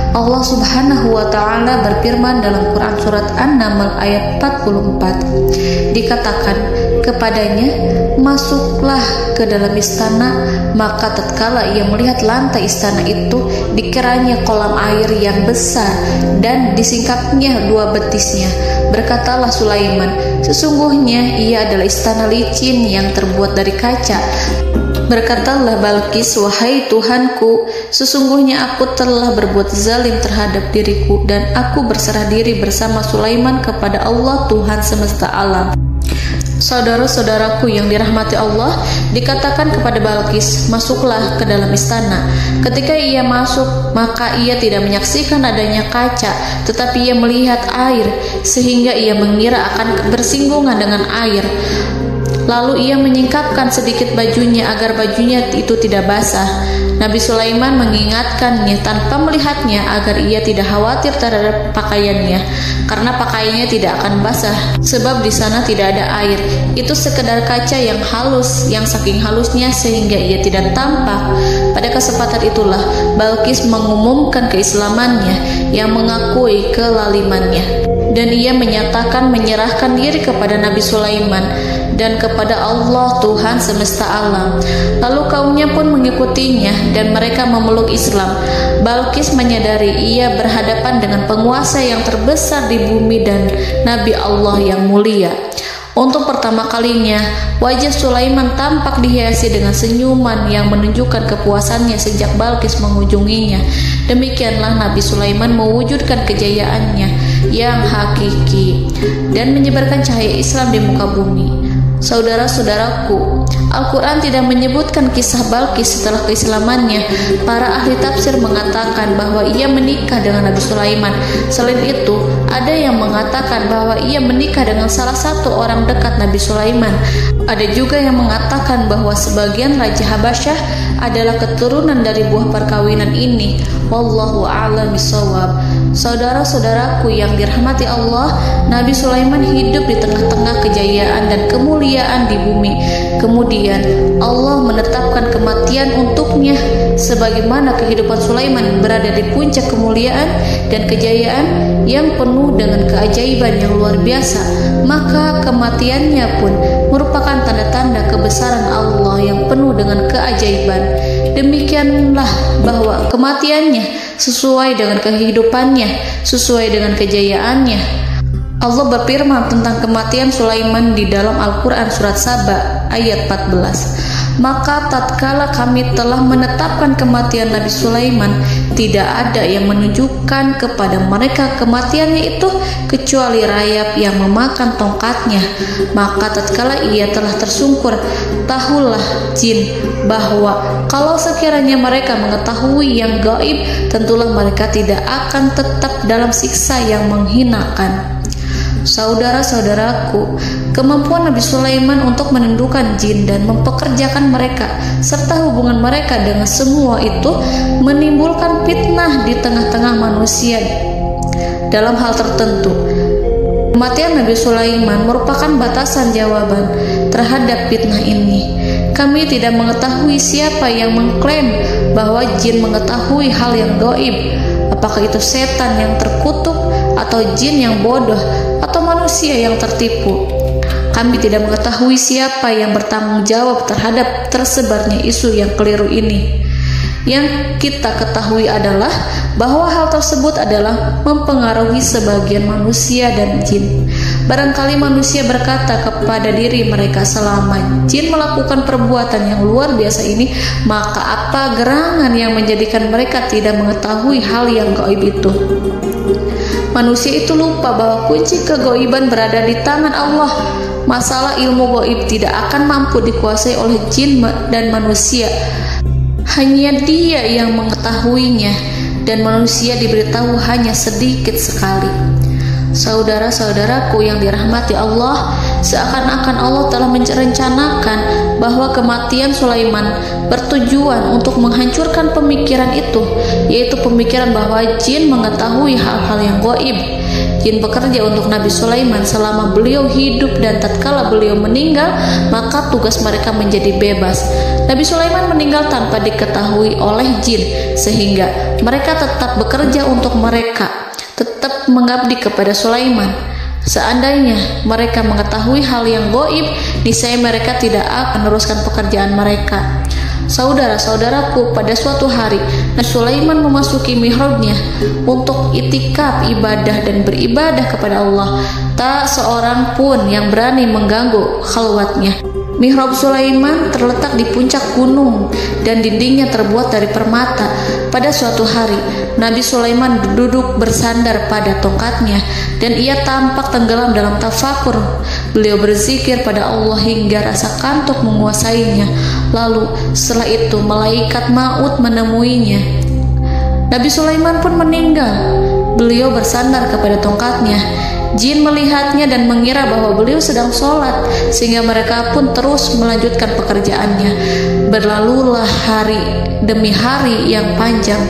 Allah Subhanahu wa Ta'ala berfirman dalam Quran Surat An-Naml ayat 44. Dikatakan kepadanya, masuklah ke dalam istana. Maka tatkala ia melihat lantai istana itu, dikiranya kolam air yang besar dan disingkapnya dua betisnya. Berkatalah Sulaiman, sesungguhnya ia adalah istana licin yang terbuat dari kaca. Berkatalah Balqis, wahai Tuhanku, sesungguhnya aku telah berbuat zalim terhadap diriku, dan aku berserah diri bersama Sulaiman kepada Allah Tuhan semesta alam. Saudara-saudaraku yang dirahmati Allah, dikatakan kepada Balqis, masuklah ke dalam istana. Ketika ia masuk, maka ia tidak menyaksikan adanya kaca, tetapi ia melihat air, sehingga ia mengira akan bersinggungan dengan air. Lalu ia menyingkapkan sedikit bajunya agar bajunya itu tidak basah. Nabi Sulaiman mengingatkannya tanpa melihatnya agar ia tidak khawatir terhadap pakaiannya, karena pakaiannya tidak akan basah, sebab di sana tidak ada air. Itu sekedar kaca yang halus, yang saking halusnya sehingga ia tidak tampak. Pada kesempatan itulah Balqis mengumumkan keislamannya yang mengakui kelalimannya, dan ia menyatakan menyerahkan diri kepada Nabi Sulaiman dan kepada Allah Tuhan semesta alam. Lalu kaumnya pun mengikutinya dan mereka memeluk Islam. Balqis menyadari ia berhadapan dengan penguasa yang terbesar di bumi dan Nabi Allah yang mulia. Untuk pertama kalinya, wajah Sulaiman tampak dihiasi dengan senyuman yang menunjukkan kepuasannya sejak Balqis mengunjunginya. Demikianlah Nabi Sulaiman mewujudkan kejayaannya yang hakiki dan menyebarkan cahaya Islam di muka bumi. Saudara-saudaraku, Al-Quran tidak menyebutkan kisah Balqis setelah keislamannya. Para ahli tafsir mengatakan bahwa ia menikah dengan Nabi Sulaiman. Selain itu, ada yang mengatakan bahwa ia menikah dengan salah satu orang dekat Nabi Sulaiman. Ada juga yang mengatakan bahwa sebagian Raja Habasyah adalah keturunan dari buah perkawinan ini. Wallahu a'lam bishawab. Saudara-saudaraku yang dirahmati Allah, Nabi Sulaiman hidup di tengah-tengah kejayaan dan kemuliaan di bumi. Kemudian Allah menetapkan kematian untuknya, sebagaimana kehidupan Sulaiman berada di puncak kemuliaan dan kejayaan yang penuh dengan keajaiban yang luar biasa. Maka kematiannya pun merupakan tanda-tanda kebesaran Allah yang penuh dengan keajaiban. Demikianlah bahwa kematiannya sesuai dengan kehidupannya, sesuai dengan kejayaannya. Allah berfirman tentang kematian Sulaiman di dalam Al-Quran Surat Saba ayat 14. Maka tatkala kami telah menetapkan kematian Nabi Sulaiman, tidak ada yang menunjukkan kepada mereka kematiannya itu kecuali rayap yang memakan tongkatnya. Maka tatkala ia telah tersungkur, tahulah jin bahwa kalau sekiranya mereka mengetahui yang gaib, tentulah mereka tidak akan tetap dalam siksa yang menghinakan. Saudara-saudaraku, kemampuan Nabi Sulaiman untuk menundukkan jin dan mempekerjakan mereka serta hubungan mereka dengan semua itu menimbulkan fitnah di tengah-tengah manusia dalam hal tertentu. Kematian Nabi Sulaiman merupakan batasan jawaban terhadap fitnah ini. Kami tidak mengetahui siapa yang mengklaim bahwa jin mengetahui hal yang gaib. Apakah itu setan yang terkutuk, atau jin yang bodoh, atau manusia yang tertipu? Kami tidak mengetahui siapa yang bertanggung jawab terhadap tersebarnya isu yang keliru ini. Yang kita ketahui adalah bahwa hal tersebut adalah mempengaruhi sebagian manusia dan jin. Barangkali manusia berkata kepada diri mereka, selama jin melakukan perbuatan yang luar biasa ini, maka apa gerangan yang menjadikan mereka tidak mengetahui hal yang gaib itu? Manusia itu lupa bahwa kunci kegaiban berada di tangan Allah. Masalah ilmu gaib tidak akan mampu dikuasai oleh jin dan manusia. Hanya Dia yang mengetahuinya, dan manusia diberitahu hanya sedikit sekali. Saudara-saudaraku yang dirahmati Allah, seakan-akan Allah telah merencanakan bahwa kematian Sulaiman bertujuan untuk menghancurkan pemikiran itu, yaitu pemikiran bahwa jin mengetahui hal-hal yang gaib. Jin bekerja untuk Nabi Sulaiman selama beliau hidup, dan tatkala beliau meninggal, maka tugas mereka menjadi bebas. Nabi Sulaiman meninggal tanpa diketahui oleh jin, sehingga mereka tetap bekerja untuk mereka, tetap mengabdi kepada Sulaiman. Seandainya mereka mengetahui hal yang gaib, niscaya mereka tidak akan meneruskan pekerjaan mereka. Saudara-saudaraku, pada suatu hari Nabi Sulaiman memasuki mihrabnya untuk itikaf ibadah dan beribadah kepada Allah. Tak seorang pun yang berani mengganggu khalwatnya. Mihrab Sulaiman terletak di puncak gunung dan dindingnya terbuat dari permata. Pada suatu hari, Nabi Sulaiman duduk bersandar pada tongkatnya dan ia tampak tenggelam dalam tafakur. Beliau berzikir pada Allah hingga rasa kantuk menguasainya. Lalu setelah itu malaikat maut menemuinya. Nabi Sulaiman pun meninggal. Beliau bersandar kepada tongkatnya. Jin melihatnya dan mengira bahwa beliau sedang sholat, sehingga mereka pun terus melanjutkan pekerjaannya. Berlalulah hari demi hari yang panjang.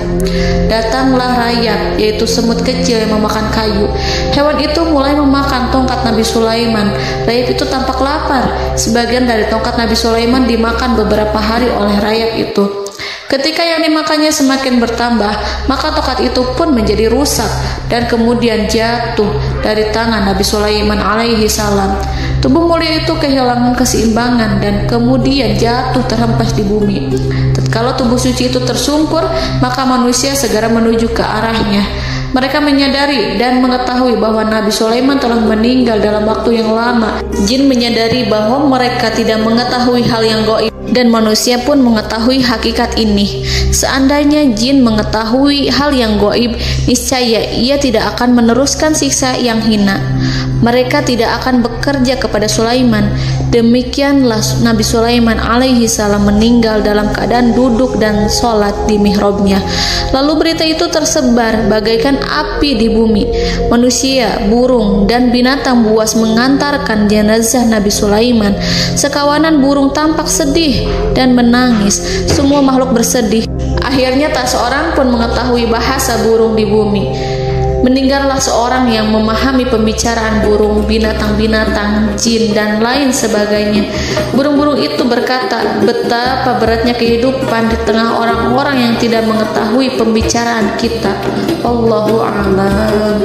Datanglah rayap, yaitu semut kecil yang memakan kayu. Hewan itu mulai memakan tongkat Nabi Sulaiman. Rayap itu tampak lapar. Sebagian dari tongkat Nabi Sulaiman dimakan beberapa hari oleh rayap itu. Ketika yang dimakannya semakin bertambah, maka tongkat itu pun menjadi rusak dan kemudian jatuh dari tangan Nabi Sulaiman alaihi salam. Tubuh mulia itu kehilangan keseimbangan dan kemudian jatuh terhempas di bumi. Tatkala tubuh suci itu tersungkur, maka manusia segera menuju ke arahnya. Mereka menyadari dan mengetahui bahwa Nabi Sulaiman telah meninggal dalam waktu yang lama. Jin menyadari bahwa mereka tidak mengetahui hal yang gaib, dan manusia pun mengetahui hakikat ini. Seandainya jin mengetahui hal yang gaib, niscaya ia tidak akan meneruskan siksa yang hina. Mereka tidak akan bekerja kepada Sulaiman. Demikianlah Nabi Sulaiman alaihi salam meninggal dalam keadaan duduk dan sholat di mihrabnya. Lalu berita itu tersebar bagaikan api di bumi. Manusia, burung, dan binatang buas mengantarkan jenazah Nabi Sulaiman. Sekawanan burung tampak sedih dan menangis. Semua makhluk bersedih. Akhirnya tak seorang pun mengetahui bahasa burung di bumi. Meninggallah seorang yang memahami pembicaraan burung, binatang-binatang, jin, dan lain sebagainya. Burung-burung itu berkata, betapa beratnya kehidupan di tengah orang-orang yang tidak mengetahui pembicaraan kita. Wallahu a'lam.